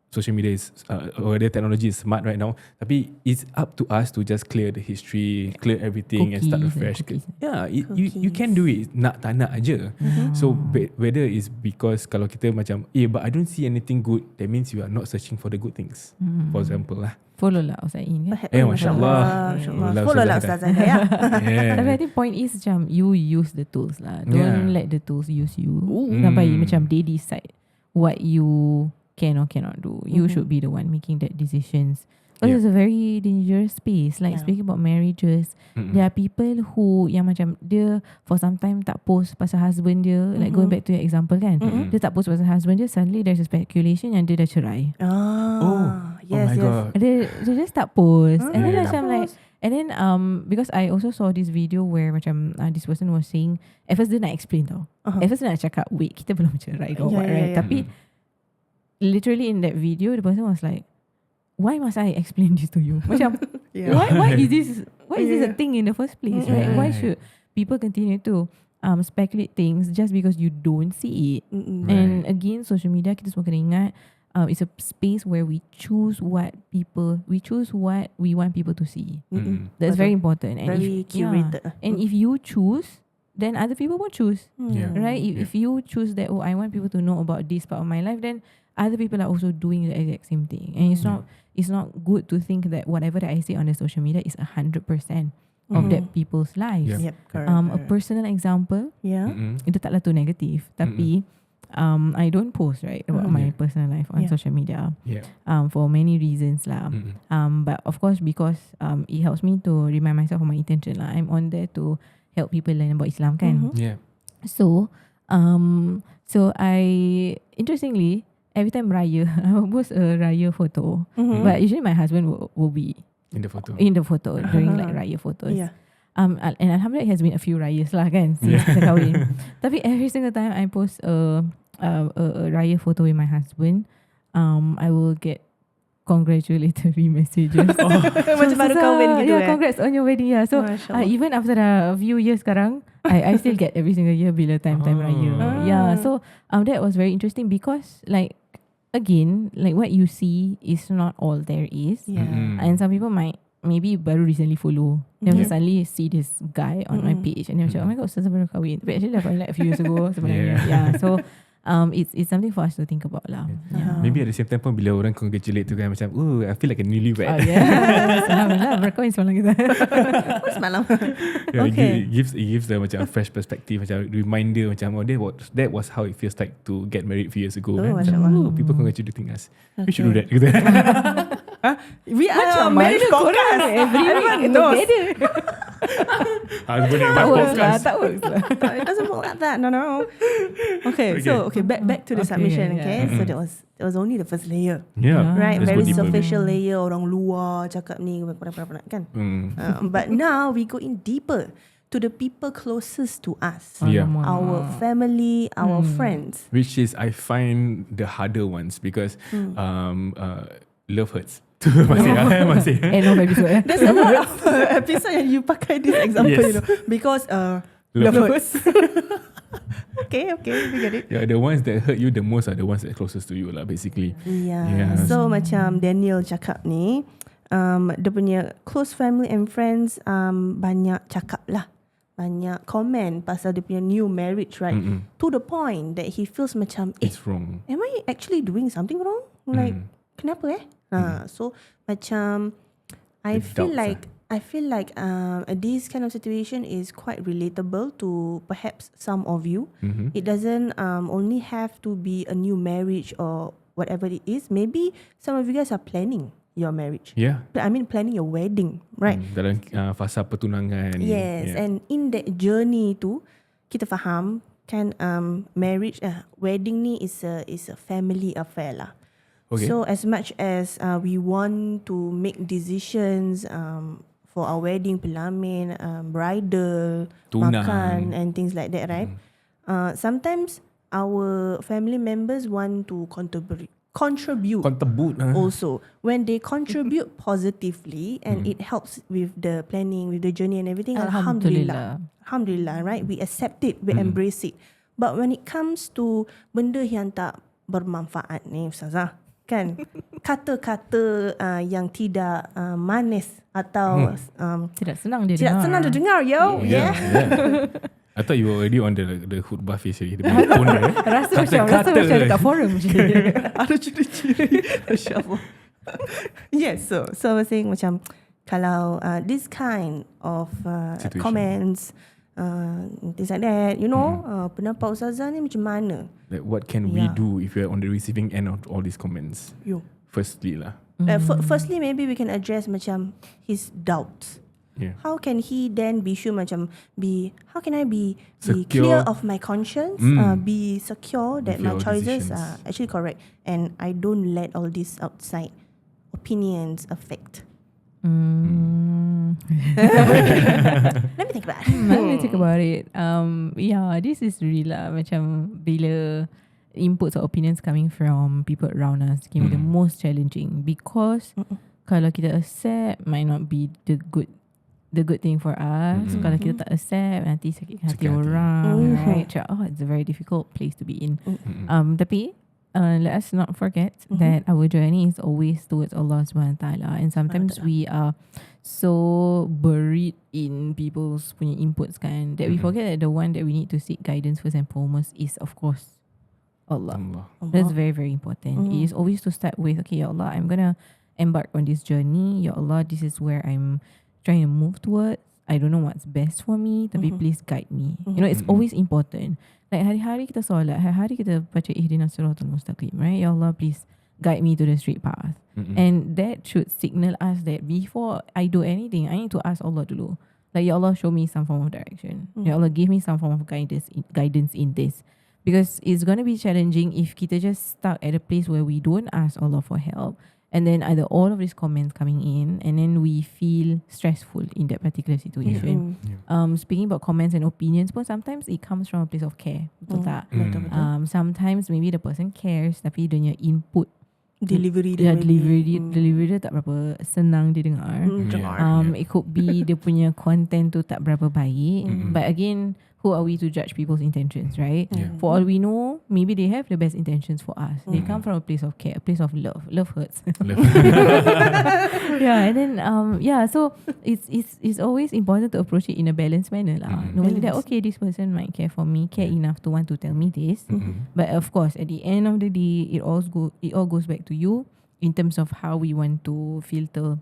social media is or the technology is smart right now, tapi it's up to us to just clear the history, clear everything, and start afresh. You can do it, nak tak nak aja. So whether it's because kalau kita macam but I don't see anything good, that means you are not searching for the good things. For example lah, follow lah Ustaz In kan. Masya-Allah. Follow lah Ustazah Hidayah. Tapi I think point is macam you use the tools lah. Don't let the tools use you. Sampai macam they decide what you can or cannot do. You should be the one making that decisions. Because it's a very dangerous space. Like speaking about marriages, there are people who yang macam dia for some time tak post pasal husband dia. Like going back to your example kan, dia tak post pasal husband dia, suddenly there's a speculation yang dia dah cerai. Yes. God. Dia just tak post. And then macam like, and then because I also saw this video where macam this person was saying, at first dia nak explain tau. At first dia nak cakap, wait, kita belum cerai ke what, right? Tapi literally in that video, the person was like, why must I explain this to you? Macam, why is this a thing in the first place, right? Why should people continue to speculate things just because you don't see it? And again, social media, kita semua kena ingat, it's a space where we choose what we want people to see. That's very important. And very curated. And if you choose, then other people will choose, right? If you choose that, I want people to know about this part of my life, then other people are also doing the exact same thing. And it's not good to think that whatever that I say on the social media is 100% of that people's lives. Correct. A personal example, itu taklah tu negatif, tapi I don't post about my personal life on social media for many reasons lah. But of course, because it helps me to remind myself of my intention lah. I'm on there to help people learn about Islam kan. So I interestingly, every time Raya, I will post a Raya photo. But usually my husband will be in the photo during like Raya photos. And alhamdulillah, it has been a few Rayas lah kan since kita kahwin. Tapi every single time I post a Raya photo with my husband, I will get congratulatory messages. Macam baru kahwin gitu congrats on your wedding. So even after a few years sekarang, I still get every single year bila time Raya. So that was very interesting, because like, again, like what you see is not all there is. And some people might maybe baru recently follow, then suddenly see this guy on my page and they're like, oh my god, Ustazah baru kahwin. But actually dah kahwin like a few years ago sebenarnya. So it's something for us to think about lah. Maybe at the same time pun bila orang congratulate tu kan, macam I feel like a newlywed. Alhamdulillah, berkahwin semalam kita. Semalam. It gives the macam fresh perspective, macam reminder, macam that was how it feels like to get married a few years ago. Macam, people congratulating us. We should do that. We are marriage podcast. Everyone knows. Husband and wife podcast. Tak works lah. It doesn't work like that. No. Okay. So back to the submission. Okay. So that was only the first layer. Right. Very superficial layer. Orang luar cakap ni kan. But now we go in deeper to the people closest to us. Our family, our friends. Which is, I find the harder ones, because love hurts. Masih. End of episode. There's a lot of episode yang you pakai this example, because love hurts. Okay, we get it. Yeah, the ones that hurt you the most are the ones that closest to you lah, basically. Yeah. So macam Daniel cakap ni, dia punya close family and friends banyak cakap lah. Banyak komen pasal dia punya new marriage, right? To the point that he feels macam, It's wrong. am I actually doing something wrong? Like, kenapa So macam I feel like this kind of situation is quite relatable to perhaps some of you. It doesn't only have to be a new marriage or whatever it is. Maybe some of you guys are planning your marriage. Yeah. I mean planning your wedding, right? Dalam fasa pertunangan. Yes, and in that journey tu kita faham kan, marriage, wedding ni is a family affair lah. Okay. So as much as we want to make decisions for our wedding, pelamin, bridal, Tunang. makan and things like that, right? Sometimes our family members want to contribute also. When they contribute positively and it helps with the planning, with the journey and everything, Alhamdulillah, right? We accept it, we embrace it. But when it comes to benda yang tak bermanfaat ni, Ustazah, kan, kata-kata yang tidak manis atau Tidak senang dia tidak senang to dengar, yo. Yeah. I thought you were already on the khutbah phase already. The tone there. Rasa macam dekat forum je. Ada ciri-ciri. Masya-Allah. Yes, so I was saying macam kalau this kind of Situation. comments, things like that, you know, pendapat Ustazah ni macam mana? Like, what can we do if we're on the receiving end of all these comments? Yo. Firstly lah. Firstly, maybe we can address macam his doubts. Yeah. How can he then be sure how can I be Secure. clear of my conscience, be secure that With my your choices decisions. are actually correct, and I don't let all these outside opinions affect. Let me think about it. Let me think about it. Yeah, this is really lah macam bila inputs or opinions coming from people around us can be the most challenging, because kalau kita accept might not be the good thing for us. Kalau kita tak accept, nanti sakit hati orang, right? It's a very difficult place to be in. Tapi let us not forget that our journey is always towards Allah SWT, and sometimes we are so buried in people's punya inputs kan, that we forget that the one that we need to seek guidance first and foremost is of course Allah. That's very, very important. It is always to start with, okay, Ya Allah, I'm gonna embark on this journey. Ya Allah, this is where I'm trying to move towards. I don't know what's best for me, tapi please guide me. You know, it's always important. Like hari-hari kita solat, hari-hari kita baca ihdinas siratal mustaqim, right? Ya Allah, please guide me to the straight path. And that should signal us that before I do anything, I need to ask Allah dulu. Like, Ya Allah, show me some form of direction. Ya Allah, give me some form of guidance in this. Because it's going to be challenging if kita just stuck at a place where we don't ask Allah for help, and then either all of these comments coming in, and then we feel stressful in that particular situation. Speaking about comments and opinions, but sometimes it comes from a place of care. Betul tak? Sometimes maybe the person cares, tapi dia punya input Delivery dia tak berapa senang didengar. It could be dia punya content tu tak berapa baik. But again, who are we to judge people's intentions, right? For all we know, maybe they have the best intentions for us. They come from a place of care, a place of love. Love hurts. And then so it's always important to approach it in a balanced manner lah. Knowing that, okay, this person might care for me, care enough to want to tell me this. But of course, at the end of the day, it all goes back to you in terms of how we want to filter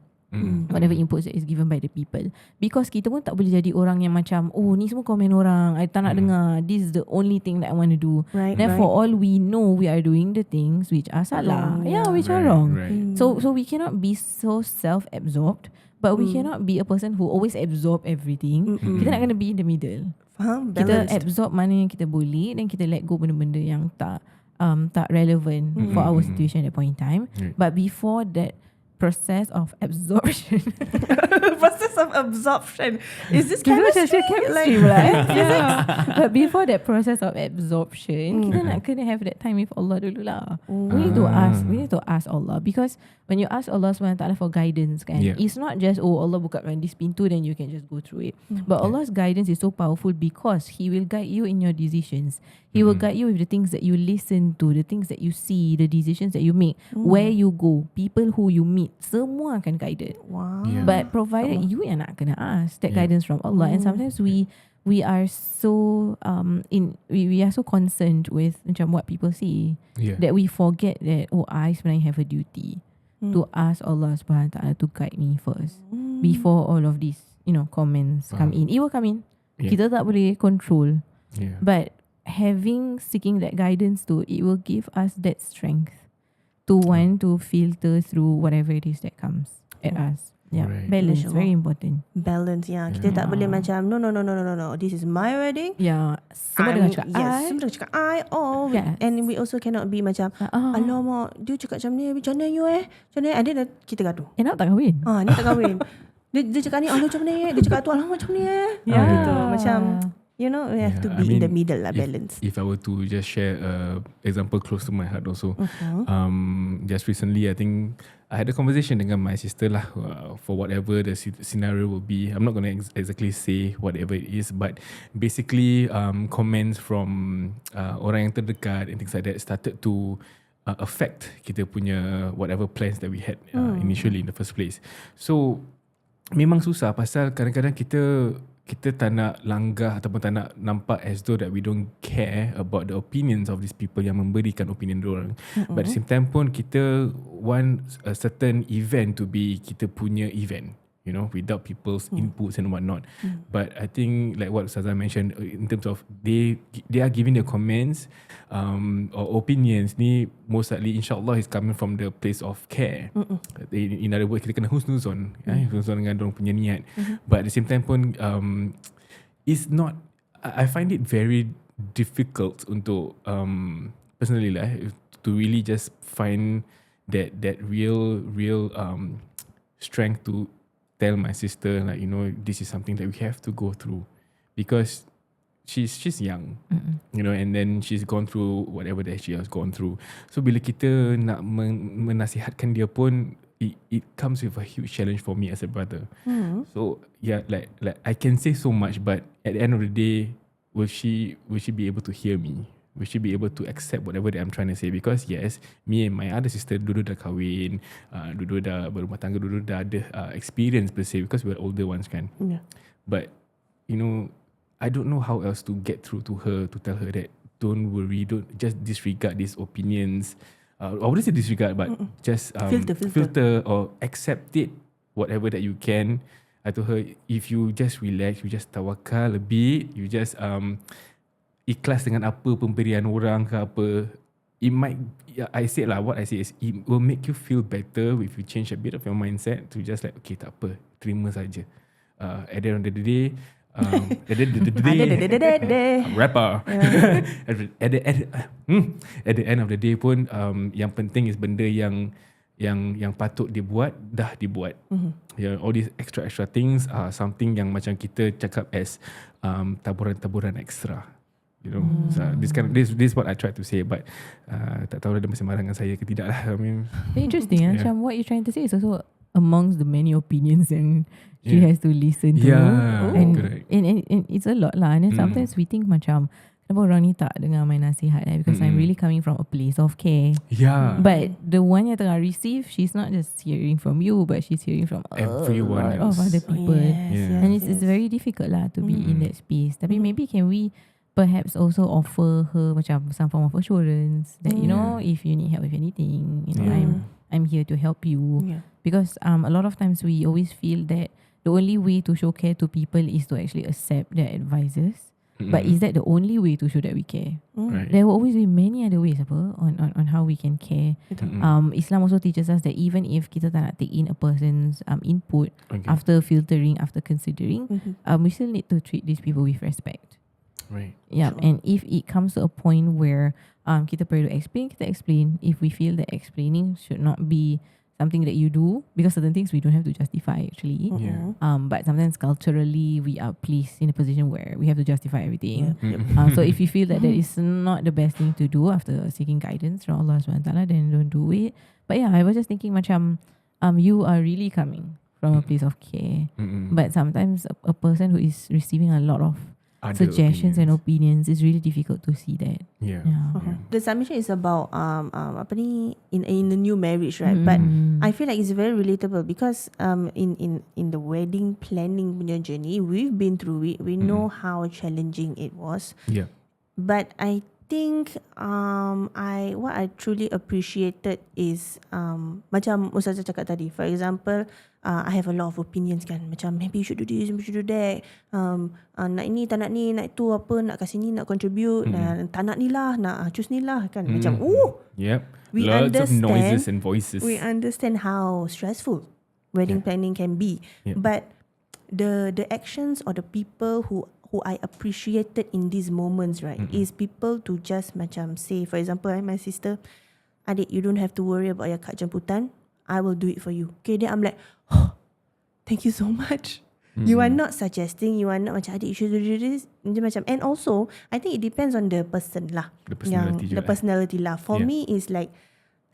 whatever inputs that is given by the people. Because kita pun tak boleh jadi orang yang macam, oh, ni semua komen orang, I tak nak dengar, this is the only thing that I want to do. Then for all we know, we are doing the things which are salah, which are wrong. So we cannot be so self-absorbed, but we cannot be a person who always absorb everything. Kita nak kena be in the middle. Faham? Kita Balanced. absorb mana yang kita boleh, dan kita let go benda-benda yang tak relevant for our situation at that point in time. But before that process of absorption, of absorption. Is this Dulu chemistry? chemistry pula yeah. But before that process of absorption, kita nak kena have that time with Allah dulu lah. We need to ask Allah, because when you ask Allah SWT for guidance kan, it's not just Allah bukakan this pintu then you can just go through it. But Allah's guidance is so powerful because He will guide you in your decisions. He will guide you with the things that you listen to, the things that you see, the decisions that you make, where you go, people who you meet, semua akan guided. Wow. But provided you yang nak kena ask that guidance from Allah. And sometimes we are so we are so concerned with macam what people see that we forget that I sebenarnya have a duty to ask Allah SWT to guide me first before all of these comments come in. It will come in. Kita tak boleh control. But seeking that guidance too, it will give us that strength to want to filter through whatever it is that comes at us. Balance, very important. Balance, kita tak boleh macam no, this is my wedding. Semua dengan cakap semua dengan cakap and we also cannot be macam alamak, dia cakap macam ni, macam mana you macam mana, and then kita gaduh. Nak tak kahwin. Ni tak kahwin. dia cakap ni macam ni, dia cakap tu alamak macam ni gitu. Macam we have to be in the middle lah, balance. If I were to just share example close to my heart also, just recently I think I had a conversation dengan my sister lah, for whatever the scenario will be. I'm not going to exactly say whatever it is, but basically comments from orang yang terdekat and things like that started to affect kita punya whatever plans that we had initially in the first place. So memang susah pasal kadang-kadang kita tak nak langgah ataupun tak nak nampak as though that we don't care about the opinions of these people yang memberikan opinion diorang. But at the same time pun kita want a certain event to be kita punya event, without people's inputs and whatnot. But I think like what Ustazah mentioned in terms of they are giving their comments or opinions ni, most likely insyaAllah is coming from the place of care. In other words, kita kena husnuzon dengan dorang punya niat. But at the same time pun it's not, I find it very difficult untuk personally lah to really just find that real strength to tell my sister like this is something that we have to go through because she's young, and then she's gone through whatever that she has gone through. So bila kita nak menasihatkan dia pun it comes with a huge challenge for me as a brother. So like I can say so much, but at the end of the day, will she be able to hear me? Will she be able to accept whatever that I'm trying to say? Because yes, me and my other sister dulu dah kahwin, dulu dah berumah tangga, dulu dah ada experience per se, because we're older ones kan. But I don't know how else to get through to her, to tell her that don't worry, don't just disregard these opinions. I wouldn't say disregard, but just filter or accept it, whatever that you can. I told her, if you just relax, you just tawakal a bit, you just ikhlas dengan apa pemberian orang ke apa, it might, I said lah, what I say is it will make you feel better if you change a bit of your mindset to just like, okay, tak apa, terima saja. At the end of the day, rapper. At the end of the day pun, yang penting is benda yang patut dibuat, dah dibuat. All these extra things are something yang macam kita cakap as taburan-taburan extra. So this is what I tried to say, but tak tahu dia masih marah dengan saya ke tidak lah. I mean, very interesting. Macam what you're trying to say is also amongst the many opinions yang she has to listen to. And it's a lot lah. And then sometimes we think macam, kenapa orang ni tak dengar my nasihat because I'm really coming from a place of care. But the one yang tengah receive, she's not just hearing from you, but she's hearing from everyone of other people. And it's very difficult lah to be in that space. Tapi maybe can we perhaps also offer her macam some form of assurance that if you need help with anything, I'm here to help you. Because a lot of times we always feel that the only way to show care to people is to actually accept their advices. But is that the only way to show that we care? There will always be many other ways on how we can care. Islam also teaches us that even if kita tak nak take in a person's input, after filtering, after considering, we still need to treat these people with respect. And if it comes to a point where kita perlu explain, kita explain. If we feel that explaining should not be something that you do, because certain things we don't have to justify actually. Yeah. But sometimes culturally we are placed in a position where we have to justify everything. So if you feel that that is not the best thing to do after seeking guidance from Allah SWT, then don't do it. But yeah, I was just thinking macam you are really coming from a place of care. But sometimes a person who is receiving a lot of Other suggestions and opinions, it's really difficult to see that. Yeah. The submission is about apa ni in the new marriage, right? But I feel like it's very relatable because in the wedding planning punya journey, we've been through it. We know how challenging it was. Yeah. But I think what I truly appreciated is macam Ustazah cakap tadi. For example, I have a lot of opinions kan. Macam maybe you should do this, maybe you should do that. Nak ini, tak nak ni, nak itu apa, nak kasih ni, nak contribute. Tak nak ni lah, nak choose ni lah kan. Macam Yep. we Lots of understand, noises and voices. we understand how stressful wedding planning can be. Yeah. But the actions or the people who I appreciated in these moments, right, is people to just macam say, for example, my sister, adik, you don't have to worry about your kad jemputan. I will do it for you. Okay, then I'm like, thank you so much. You are not suggesting, you are not macam adik, you should do this. Macam, and also, I think it depends on the person lah. The personality The personality lah. For Yeah. me, is like,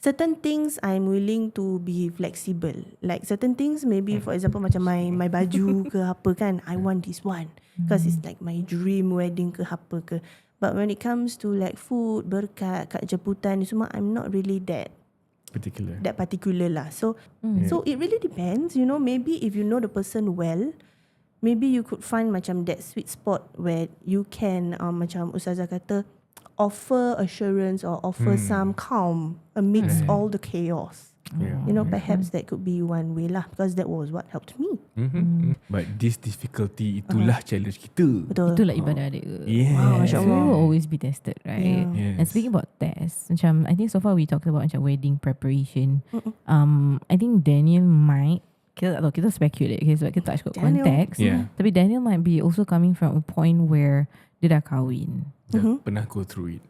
certain things I'm willing to be flexible. Like certain things, maybe for example macam my baju ke apa kan, I want this one because it's like my dream wedding ke apa ke. But when it comes to like food, berkat, kad jemputan ni semua, I'm not really that particular lah. So it really depends, you know. Maybe if you know the person well, maybe you could find macam that sweet spot where you can macam Ustazah kata, offer assurance or offer some calm amidst all the chaos. You know, perhaps that could be one way lah, because that was what helped me. But this difficulty, itulah challenge kita. Betul. Itulah ibadah dia. Yes. Wow, Masya so we will always be tested, right? Yes. And speaking about tests, macam I think so far we talked about macam wedding preparation. I think Daniel might, kita tak tahu, kita speculate, okay, sebab kita tak cukup Daniel. konteks. Yeah. Tapi Daniel might be also coming from a point where dia dah kahwin. Dah pernah go through it.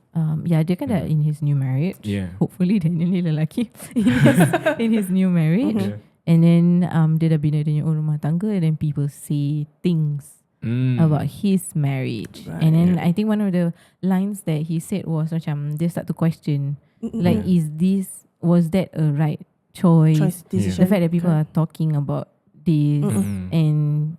Dia kan dah in his new marriage. Yeah. Hopefully Daniel ni lelaki in his new marriage. And then dia dah bina dia punya own rumah tangga, and then people say things about his marriage. And then I think one of the lines that he said was macam dia start to question like, was that a right choice? Decision. The fact that people are talking about this and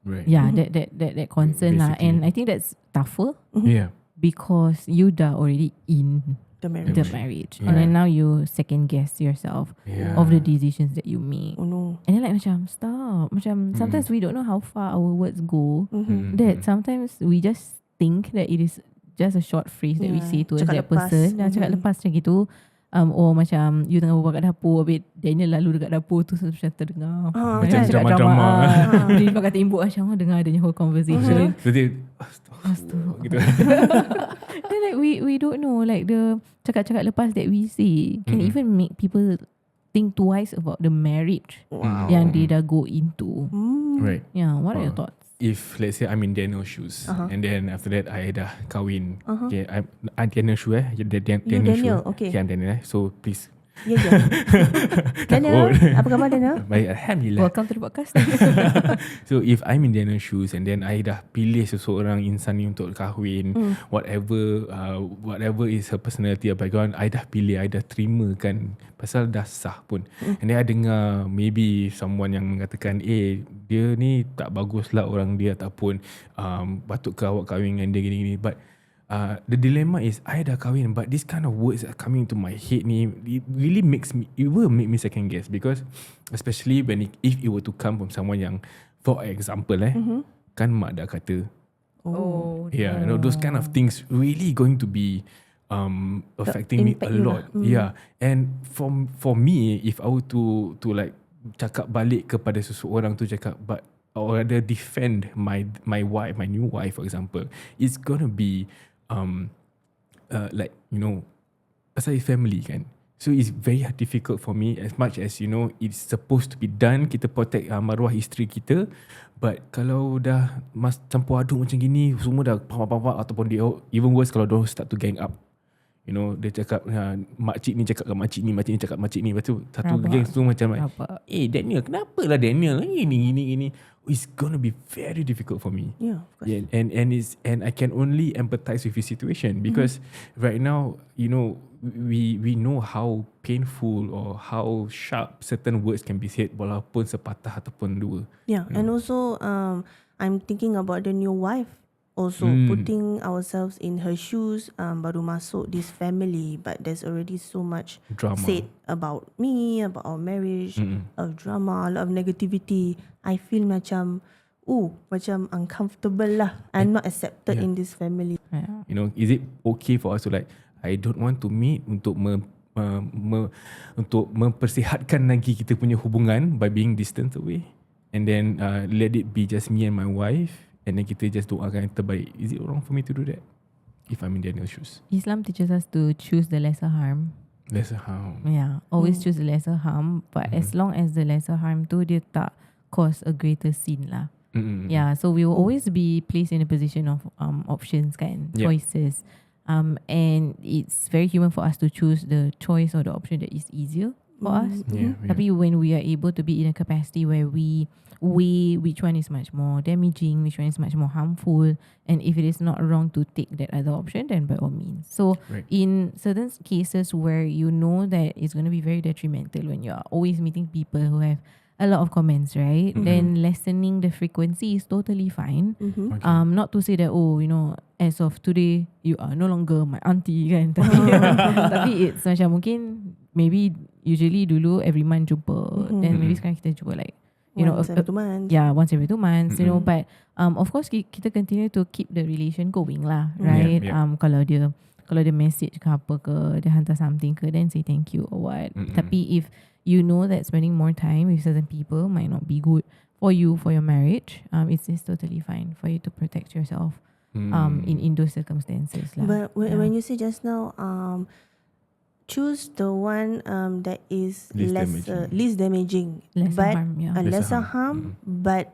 that concern lah. Basically. And I think that's tougher Yeah. because you dah already in The marriage. the marriage, and then now you second guess yourself of the decisions that you make. Oh no. And then like macam stop, macam sometimes we don't know how far our words go. That sometimes we just think that it is just a short phrase that we say to Cakap that lepas. person. Cakap lepas macam gitu. Or macam you tengah berbual kat dapur, habis Daniel lalu dekat dapur tu macam terdengar Macam cakap drama-drama. Dia pakai tembok macam dengar adanya whole conversation. So dia gitu. Then like we don't know, like the cakap-cakap lepas that we say can even make people think twice about the marriage yang dia dah go into. Right. Yeah, what are your thoughts? If let's say I'm in Daniel's shoes, and then after that I dah kahwin. Okay, I'm Daniel's shoe Daniel's Daniel, shoe. okay. I'm Daniel So please. Ya. Daniel, apa khabar Daniel? Baik, Alhamdulillah. Welcome to the podcast. So if I'm in Daniel's shoes and then I dah pilih seseorang insan ni untuk kahwin, whatever is her personality or background, I dah pilih, I dah terima kan, pasal dah sah pun. And then I dengar maybe someone yang mengatakan, dia ni tak bagus lah orang dia, ataupun patut ke awak kahwin dengan dia gini-gini. But the dilemma is I dah kahwin, but this kind of words are coming into my head ni, it will make me second guess, because especially if it were to come from someone yang, for example kan mak dah kata, those kind of things really going to be affecting me a lot. And for me, if I were to like cakap balik kepada seseorang tu, cakap or rather defend my wife, my new wife for example, it's gonna be like, you know, pasal it's family kan. So it's very difficult for me, as much as, you know, it's supposed to be done, kita protect maruah isteri kita. But kalau dah campur aduk macam gini, semua dah papak-papak, ataupun dia, even worse kalau dia start to gang up, You know, dia cakap makcik ni cakap kat makcik ni, makcik ni cakap makcik ni. Lepas tu satu Rabak. geng tu macam Rabak. Daniel, kenapa lah Daniel? Gini. It's gonna be very difficult for me. Yeah, of course. Yeah, and I can only empathize with his situation because right now, you know, we know how painful or how sharp certain words can be said walaupun sepatah ataupun dua. Yeah, and also I'm thinking about the new wife. Also putting ourselves in her shoes, baru masuk this family, but there's already so much Drama. said about me, about our marriage, of drama, a lot of negativity. I feel macam uncomfortable lah. I'm not accepted in this family. Yeah. You know, is it okay for us to like, I don't want to meet untuk untuk mempersihatkan lagi kita punya hubungan by being distant away, and then let it be just me and my wife. And then kita just doakan yang terbaik. Is it wrong for me to do that? If I'm in Daniel's shoes. Islam teaches us to choose the lesser harm. Lesser harm. Yeah, always choose the lesser harm. But as long as the lesser harm tu dia tak cause a greater sin lah. Yeah, so we will always be placed in a position of options kan, choices. And it's very human for us to choose the choice or the option that is easier for us. Tapi when we are able to be in a capacity where we weigh which one is much more damaging, which one is much more harmful, and if it is not wrong to take that other option, then by all means. So in certain cases where you know that it's going to be very detrimental when you are always meeting people who have a lot of comments, right? Then lessening the frequency is totally fine. Not to say that, oh, you know, as of today you are no longer my auntie kan. Tapi it's macam mungkin maybe usually dulu every month jumpa, then maybe sekarang kita jumpa like, you know, once every 2 months. Yeah, once every 2 months, you know. But of course kita continue to keep the relation going lah, right? Kalau dia message ke apa ke, dia hantar something ke, then say thank you or what. Tapi if you know that spending more time with certain people might not be good for you, for your marriage, it's totally fine for you to protect yourself in those circumstances lah. But when you say just now, choose the one that is least damaging, Lesser harm, yeah. lesser harm, but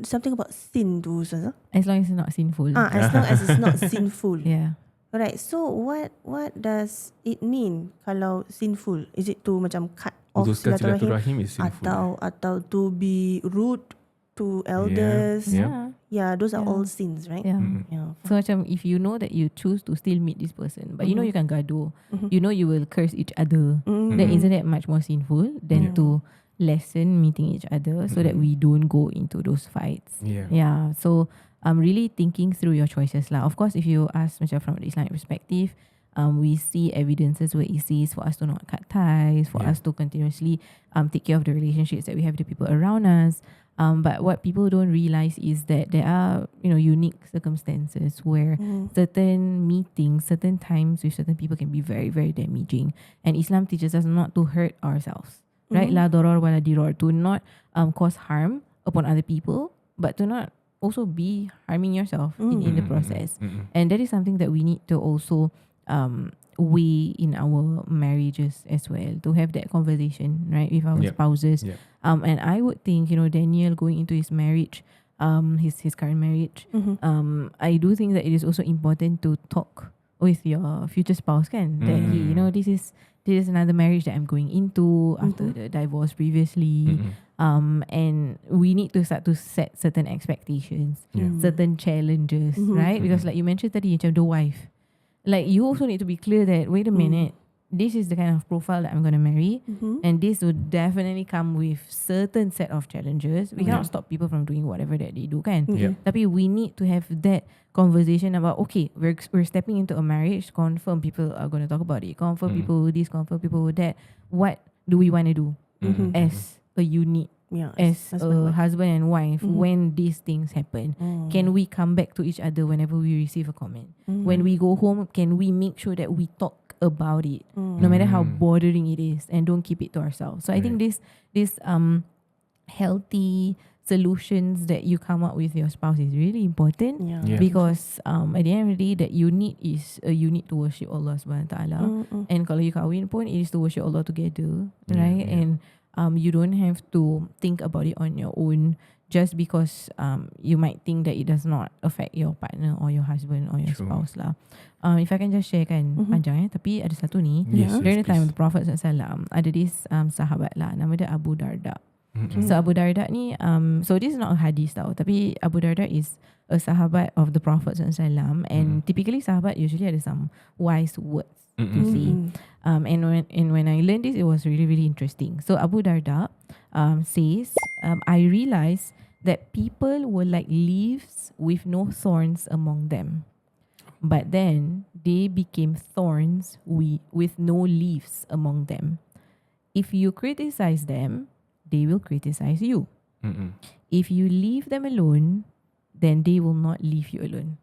something about sin too, Ustazah. As long as it's not sinful. As long as it's not sinful. Yeah. Alright, so what does it mean kalau sinful? Is it to macam cut off Putuskan silaturahim, silaturahim is sinful. atau to be rude to elders? Yeah, those are all sins, right? Yeah. Yeah. So macam if you know that you choose to still meet this person, but you know you can gaduh, you know you will curse each other, then isn't that much more sinful than to lessen meeting each other so that we don't go into those fights? Yeah. So really thinking through your choices lah. Of course, if you ask macam from the Islamic perspective, we see evidences where it says for us to not cut ties, for us to continuously take care of the relationships that we have with the people around us. But what people don't realize is that there are, you know, unique circumstances where certain meetings, certain times with certain people can be very, very damaging. And Islam teaches us not to hurt ourselves, right? La darar wa la dirar, to not cause harm upon other people, but to not also be harming yourself in the process. And that is something that we need to also weigh in our marriages as well, to have that conversation, right, with our spouses. And I would think, you know, Daniel going into his marriage, his current marriage, I do think that it is also important to talk with your future spouse, kan? That he, you know, this is another marriage that I'm going into after the divorce previously. And we need to start to set certain expectations, certain challenges, right? Because like you mentioned tadi, macam the wife, like you also need to be clear that, wait a minute, this is the kind of profile that I'm going to marry, and this will definitely come with certain set of challenges. We cannot stop people from doing whatever that they do, kan? Tapi we need to have that conversation about, okay, we're stepping into a marriage, confirm people are going to talk about it, confirm people this, confirm people that. What do we want to do as a unit? As a husband and wife, when these things happen, can we come back to each other whenever we receive a comment? When we go home, can we make sure that we talk about it, no matter how bothering it is, and don't keep it to ourselves? So I think this healthy solutions that you come up with your spouse is really important, because at the end of the day, that unit is a unit to worship Allah Subhanahu Wa Taala. And kalau you kahwin pun, it is to worship Allah together, right? And you don't have to think about it on your own. just because you might think that it does not affect your partner or your husband or your True. spouse lah. If I can just share kan, panjang tapi ada satu ni. Yes, During yes, the time of please. the Prophet SAW, ada this sahabat lah, nama dia Abu Darda. So Abu Darda ni, so this is not a hadis tau, tapi Abu Darda is a sahabat of the Prophet SAW, and typically sahabat usually ada some wise words to say. And when I learned this, it was really, really interesting. So Abu Darda says, I realized that people were like leaves with no thorns among them. But then they became thorns with no leaves among them. If you criticize them, they will criticize you. If you leave them alone, then they will not leave you alone.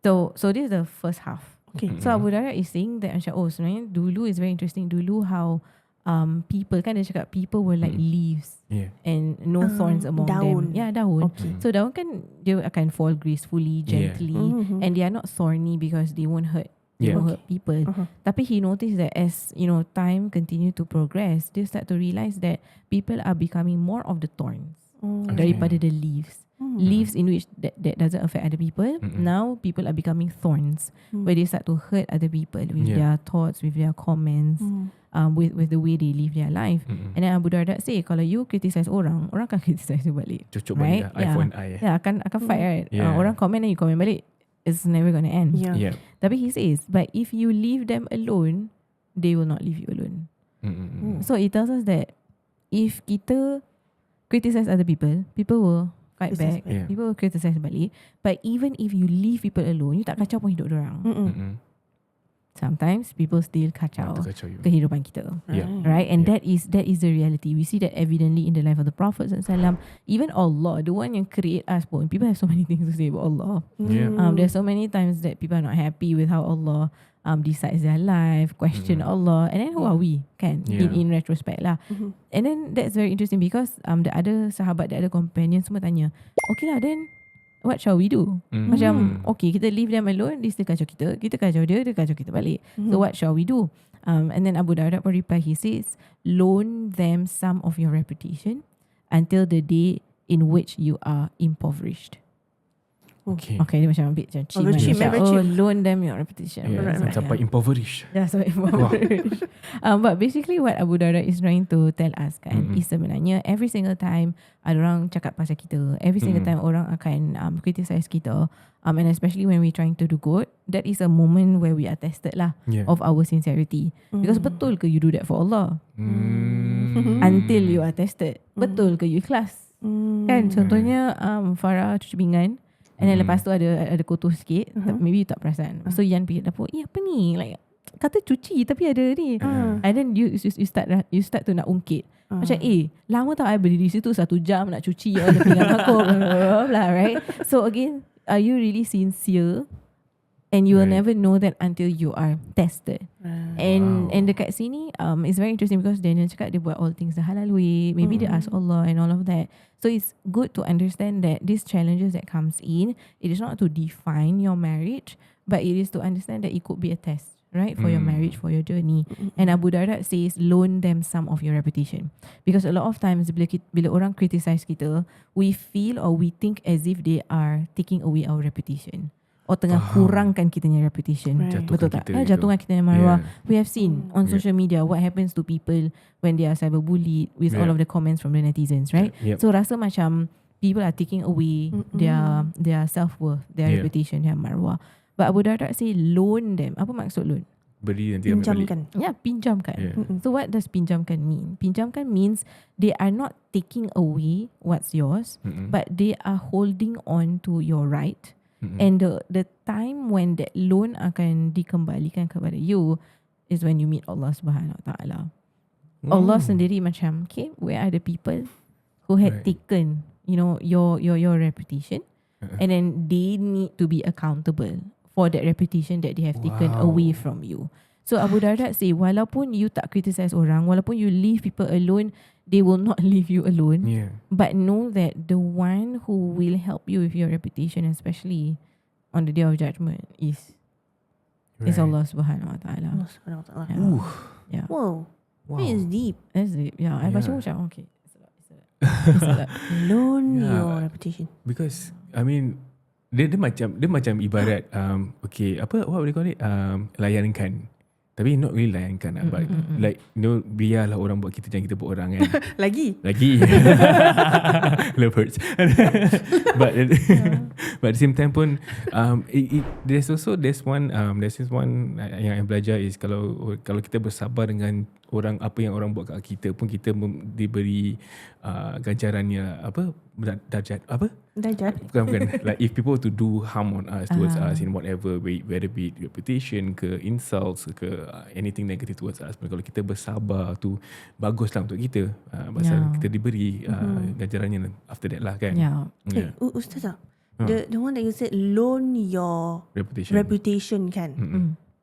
So this is the first half. Okay. So Abu Darda is saying that macam, sebenarnya dulu is very interesting. Dulu how people, kan dia cakap people were like leaves and no thorns among them. daun. Yeah, daun. Okay. So daun kan dia akan fall gracefully, gently, and they are not thorny because they won't hurt. They won't hurt people. Tapi he noticed that as time continue to progress, they start to realize that people are becoming more of the thorns daripada the leaves. Leaves in which that doesn't affect other people. Now people are becoming thorns where they start to hurt other people with their thoughts, with their comments, with the way they live their life. And then Abu Darda say, kalau you criticize orang akan criticize you balik. Cucuk right? balik eye for an eye. Yeah, akan fight, right? Yeah. Orang comment and you comment balik. It's never going to end. Yeah. Tapi he says, but if you leave them alone, they will not leave you alone. So it tells us that if kita criticize other people, people will fight back. Yeah. People will criticize balik. But even if you leave people alone, you tak kacau pun hidup dorang. Sometimes people still kacau Terkacau you. kehidupan kita. Yeah. Right? And Yeah. that is the reality. We see that evidently in the life of the Prophet SAW. Even Allah, the one yang create us pun, people have so many things to say about Allah. Yeah. There's so many times that people are not happy with how Allah decides their life, question Allah, and then who are we? Kan? Yeah. In retrospect lah. And then that's very interesting because the other sahabat, the other companions semua tanya, okay lah, then what shall we do? Macam, okay, kita leave them alone, dia still kacau kita kacau dia kacau kita balik. So what shall we do? And then Abu Darda pun reply, he says, loan them some of your reputation until the day in which you are impoverished. Okay. Okay, dia macam ambil macam cheap, Very cheap, macam, very cheap. loan them your reputation. Yeah. Right. Sampai impoverished. Yeah, so impoverished. But basically what Abu Darda is trying to tell us kan, is sebenarnya every single time ada orang cakap pasal kita, every single time orang akan criticize kita, and especially when we're trying to do good, that is a moment where we are tested lah of our sincerity. Because betul ke you do that for Allah? Until you are tested. Betul ke you ikhlas? Kan contohnya Farah cuci pinggan, and then lepas tu ada kotor sikit, maybe you tak perasan. So Yan pergi dapur, apa ni? Like kata cuci tapi ada ni. And then you start to nak ungkit. Macam lama tau I berdiri situ 1 jam nak cuci all the pinggan aku, blah, blah, right? So again, are you really sincere? And you will never know that until you are tested. And dekat sini it's very interesting because Daniel cakap dia buat all things the halal way. Maybe dia ask Allah and all of that. So it's good to understand that these challenges that comes in, it is not to define your marriage, but it is to understand that it could be a test, right? For your marriage, for your journey. And Abu Darda says, loan them some of your reputation. Because a lot of times bila orang criticize kita, we feel or we think as if they are taking away our reputation. Or tengah kurangkan kitanya reputation. Betul tak? Jatuhkan kitanya maruah. We have seen on social media what happens to people when they are cyberbullied with all of the comments from the netizens, right? So rasa macam people are taking away their self-worth, their reputation, their maruah. But Abu Darda say loan them. Apa maksud loan? Beri nanti ambil balik. Pinjamkan. Yeah, pinjamkan. So what does pinjamkan mean? Pinjamkan means they are not taking away what's yours, but they are holding on to your right. And the time when that loan akan dikembalikan kepada you is when you meet Allah Subhanahu Wa Taala. Allah sendiri macam, okay, where are the people who had taken, your reputation, and then they need to be accountable for that reputation that they have taken away from you. So Abu Darda say, walaupun you tak criticize orang, walaupun you leave people alone, they will not leave you alone. But know that the one who will help you with your reputation, especially on the day of judgment, is Allah Subhanahu Wa Taala. Allah Subhanahu Wa Taala. Yeah. Wow. It is deep. That's it. Yeah. I baca macam okay. Loan Yeah. your reputation. Because I mean dia macam ibarat okay, apa what do you call it, layankan. Tapi not really layankan lah, but like biarlah orang buat kita, jangan kita buat orang kan. Lagi. Love hurts. but at the same time pun there's one yang I belajar is kalau kita bersabar dengan orang, apa yang orang buat kat kita pun, kita diberi ganjarannya apa, darjat apa? Darjat. Bukan. Like if people to do harm on us, towards us in whatever way, whether be it reputation ke insults ke anything negative towards us, kalau kita bersabar tu baguslah untuk kita. Pasal kita diberi ganjarannya after that lah kan. Hey, Ustazah, the one that you said loan your reputation kan?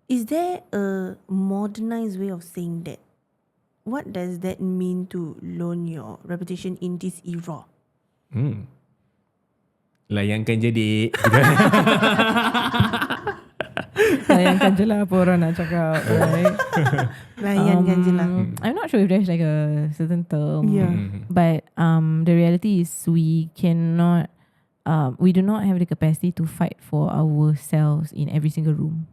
Is there a modernized way of saying that? What does that mean to loan your reputation in this era? Layankan je dik. Layankan je lah apa orang nak cakap, right? Layankan je lah. I'm not sure if there's like a certain term. Yeah. But the reality is we cannot, we do not have the capacity to fight for ourselves in every single room.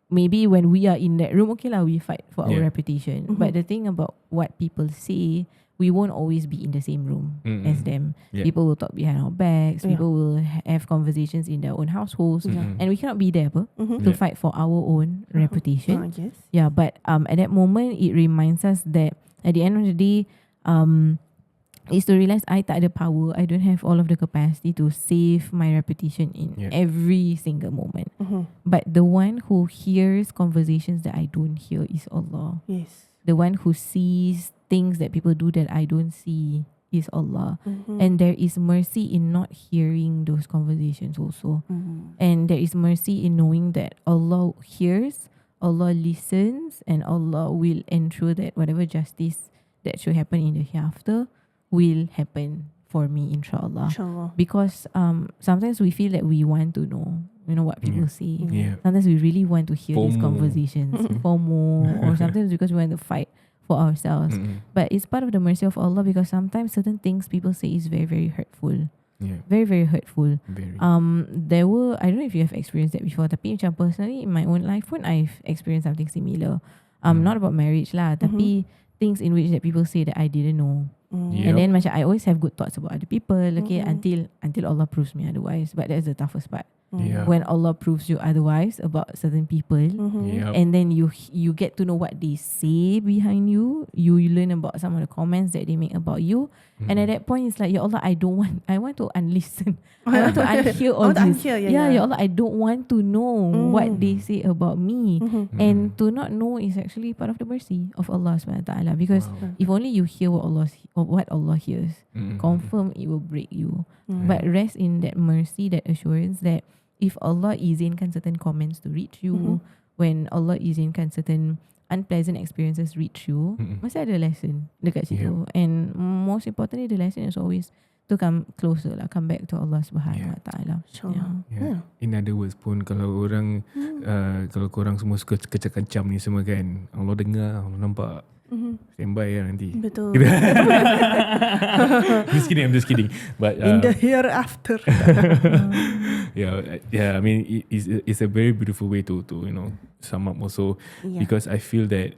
Maybe when we are in that room, okay lah, we fight for our reputation. But the thing about what people say, we won't always be in the same room as them. People will talk behind our backs. People will have conversations in their own households, and we cannot be there to fight for our own reputation. Yes. Yeah, but at that moment, it reminds us that at the end of the day, is to realize I tak ada power. I don't have all of the capacity to save my reputation in every single moment. But the one who hears conversations that I don't hear is Allah. Yes. The one who sees things that people do that I don't see is Allah. And there is mercy in not hearing those conversations also. And there is mercy in knowing that Allah hears, Allah listens, and Allah will ensure that whatever justice that should happen in the hereafter will happen for me, inshallah. Because sometimes we feel that we want to know, what people say. Sometimes we really want to hear these conversations, FOMO, or sometimes because we want to fight for ourselves. But it's part of the mercy of Allah, because sometimes certain things people say is very, very hurtful. Very, very hurtful. There were, I don't know if you have experienced that before, tapi macam personally in my own life pun I've experienced something similar. Not about marriage lah, tapi things in which that people say that I didn't know. And then macam I always have good thoughts about other people, okay, until Allah proves me otherwise. But that's the toughest part. When Allah proves you otherwise about certain people, and then you get to know what they say behind you. You learn about some of the comments that they make about you, and at that point it's like, Ya Allah, I want to unlisten. I want to unhear all this. Ya Allah, I don't want to know what they say about me. And to not know is actually part of the mercy of Allah subhanahu wa ta'ala, because if only you hear what Allah hears, confirm it will break you. But rest in that mercy, that assurance that if Allah izinkan certain comments to reach you, when Allah izinkan certain unpleasant experiences reach you, masih ada lesson dekat situ. And most importantly, the lesson is always to come closer lah, come back to Allah subhanahu wa ta'ala. In other words pun, kalau orang kalau korang semua suka kecam-kecam ni semua kan, Allah dengar, Allah nampak. Standby lah nanti. Betul. I'm just kidding. But in the hereafter. I mean, it's a very beautiful way to sum up also, because I feel that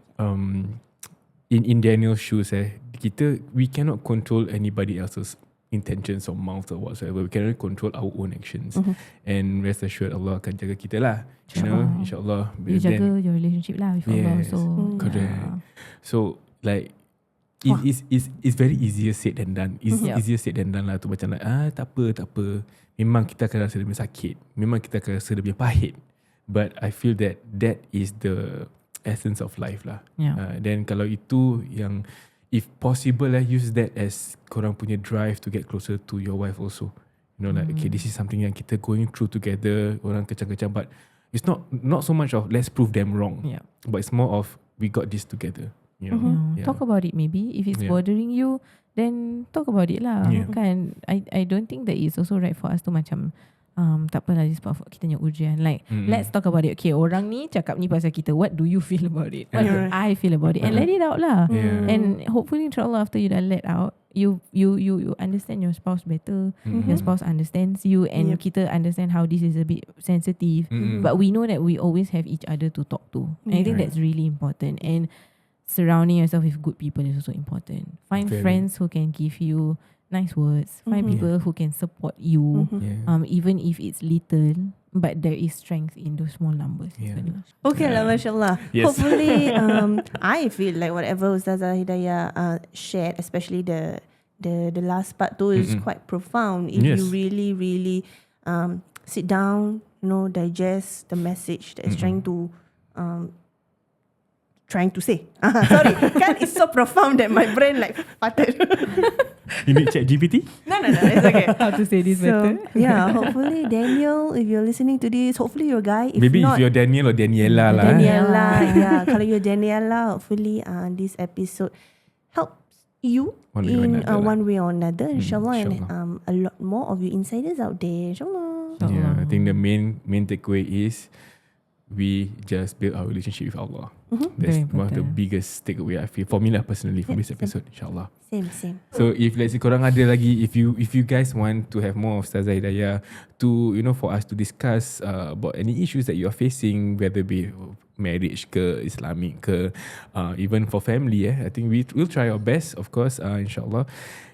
in Daniel's shoes, we cannot control anybody else's intentions or mouth or whatsoever. We cannot control our own actions. And rest assured, Allah akan jaga kita lah. InsyaAllah. You jaga your relationship lah with Allah. So correct. So like it's very easier said than done. It's easier said than done lah, tu macam like tak apa. Memang kita akan rasa dia punya sakit. Memang kita akan rasa dia punya pahit. But I feel that is the essence of life lah. Then kalau itu yang, if possible use that as korang punya drive to get closer to your wife also. Like okay, this is something yang kita going through together. Orang kecam-kecam, but it's not so much of let's prove them wrong. But it's more of we got this together. Talk about it maybe. If it's bothering you, then talk about it lah. Kan? I don't think that it's also right for us to macam tak apalah, this part of kita punya ujian. Like, let's talk about it. Okay, orang ni cakap ni pasal kita. What do you feel about it? What do I feel about it? And let it out lah. And hopefully, insyaAllah, after you dah let out, you understand your spouse better. Your spouse understands you, and kita understand how this is a bit sensitive. But we know that we always have each other to talk to. And I think that's really important. And surrounding yourself with good people is also important. Find friends who can give you nice words. Find people who can support you, even if it's little, but there is strength in those small numbers. Okay lah, mashallah. Yes. Hopefully, I feel like whatever Ustazah Hidayah shared, especially the last part tu, is quite profound. If you really sit down, digest the message that is trying to say. Sorry, kan it's so profound that my brain like farted. You need chat GPT? No, it's okay. How to say this better? Yeah, hopefully Daniel, if you're listening to this, hopefully you're a guy. If Maybe not, if you're Daniel or Daniela lah. Daniela, yeah. Kalau you're Daniela, hopefully this episode helps you one way or another, inshallah. And a lot more of you insiders out there, inshallah. Yeah, I think the main takeaway is we just build our relationship with Allah. That's one of the biggest takeaway I feel for me lah personally from this episode, inshallah. Same. So if let's say korang ada lagi, if you guys want to have more of Ustazah Hidayah to for us to discuss about any issues that you are facing, whether be marriage ke Islamic ke even for family, I think we'll try our best, of course, inshallah.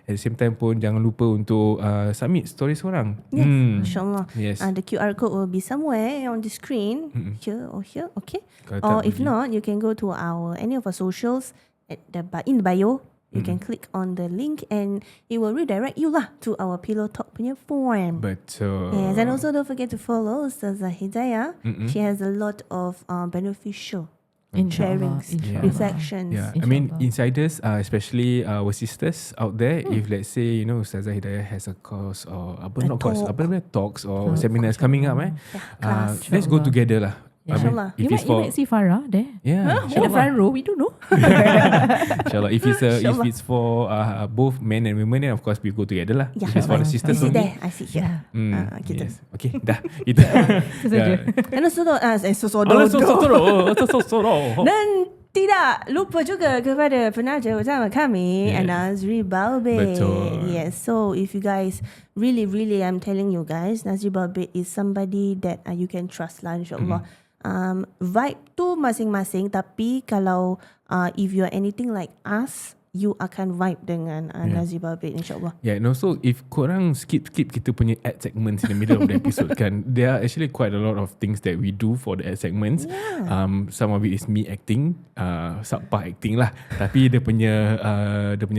At the same time pun jangan lupa untuk submit stories korang. Yes, inshallah. Yes. The QR code will be somewhere on the screen, here or here, okay? Kalau Or tak if not, you can go to any of our socials in the bio. You can click on the link and it will redirect you lah to our Pillow Talk punya form. Betul. Yes, and also don't forget to follow Ustazah Hidayah. She has a lot of beneficial sharings, reflections. Yeah, I mean insiders, especially our sisters out there. If let's say Ustazah Hidayah has a course or talks or seminars coming up, class, let's go together lah. Inshallah. You might see Farah there. Yeah, In the front row, we don't know. inshallah. If it's for both men and women, then of course we go together lah. Yeah. If it's for the sisters I see only. there, I see here. Kita. Yes. Okay, dah. Itu saja. And also, dan tidak lupa juga kepada penaja utama kami, NAZRI BAOBED. Betul. Yes, so if you guys really, I'm telling you guys, NAZRI BAOBED is somebody that you can trust lah, insyaAllah. Vibe tu masing-masing, tapi kalau if you're anything like us, you akan vibe dengan NAZRI BAOBED, insyaAllah. Yeah, and also if korang skip kita punya ad segments in the middle of the episode kan, there are actually quite a lot of things that we do for the ad segments. Some of it is me acting, subpar acting lah. Tapi dia punya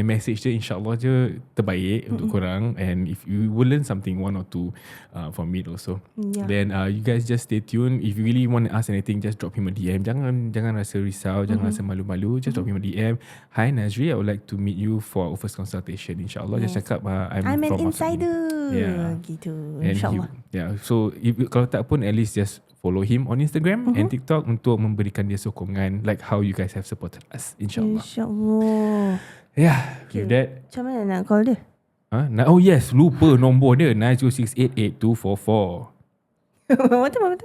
message je insyaAllah je terbaik untuk korang. And if you will learn something, one or two from it also. Then you guys just stay tuned. If you really want to ask anything, just drop him a DM. Jangan rasa risau, jangan rasa malu-malu. Just drop him a DM. Hi Nazri, I would like to meet you for our first consultation, insyaAllah. Just cakap I'm an from insider. Gitu, insyaAllah. So kalau tak pun, at least just follow him on Instagram and TikTok untuk memberikan dia sokongan like how you guys have supported us, insyaAllah. With that, Macam mana nak call dia? oh yes, lupa nombor dia 90688244. Betul.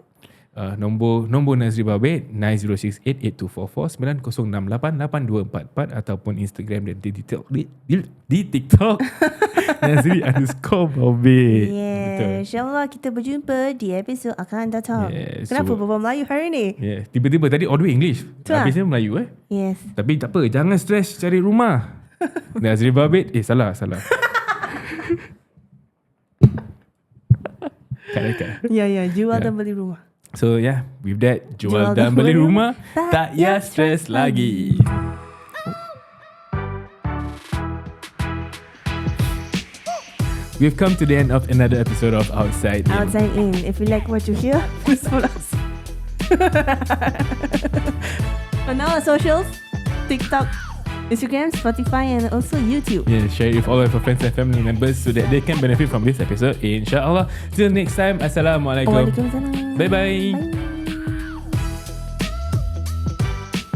Nombor NAZRI BAOBED 90688244 90688244 ataupun Instagram dan di TikTok NAZRI_BAOBED. InsyaAllah kita berjumpa di episod akan datang. Kenapa berbual Melayu hari ni? Tiba-tiba tadi all the way English, habisnya Melayu Yes. Tapi tak apa, jangan stress cari rumah. NAZRI BAOBED salah kat. Ya, jual dan beli rumah. So with that, jual dan beli rumah, tak payah stress lagi. We've come to the end of another episode of Outside In. Outside In. If you like what you hear, please follow us. On our socials, TikTok, Instagram, Spotify, and also YouTube. Share it with all of your friends and family members so that they can benefit from this episode, insyaAllah. Till next time, Assalamualaikum. Waalaikumsalam. Bye-bye. Bye.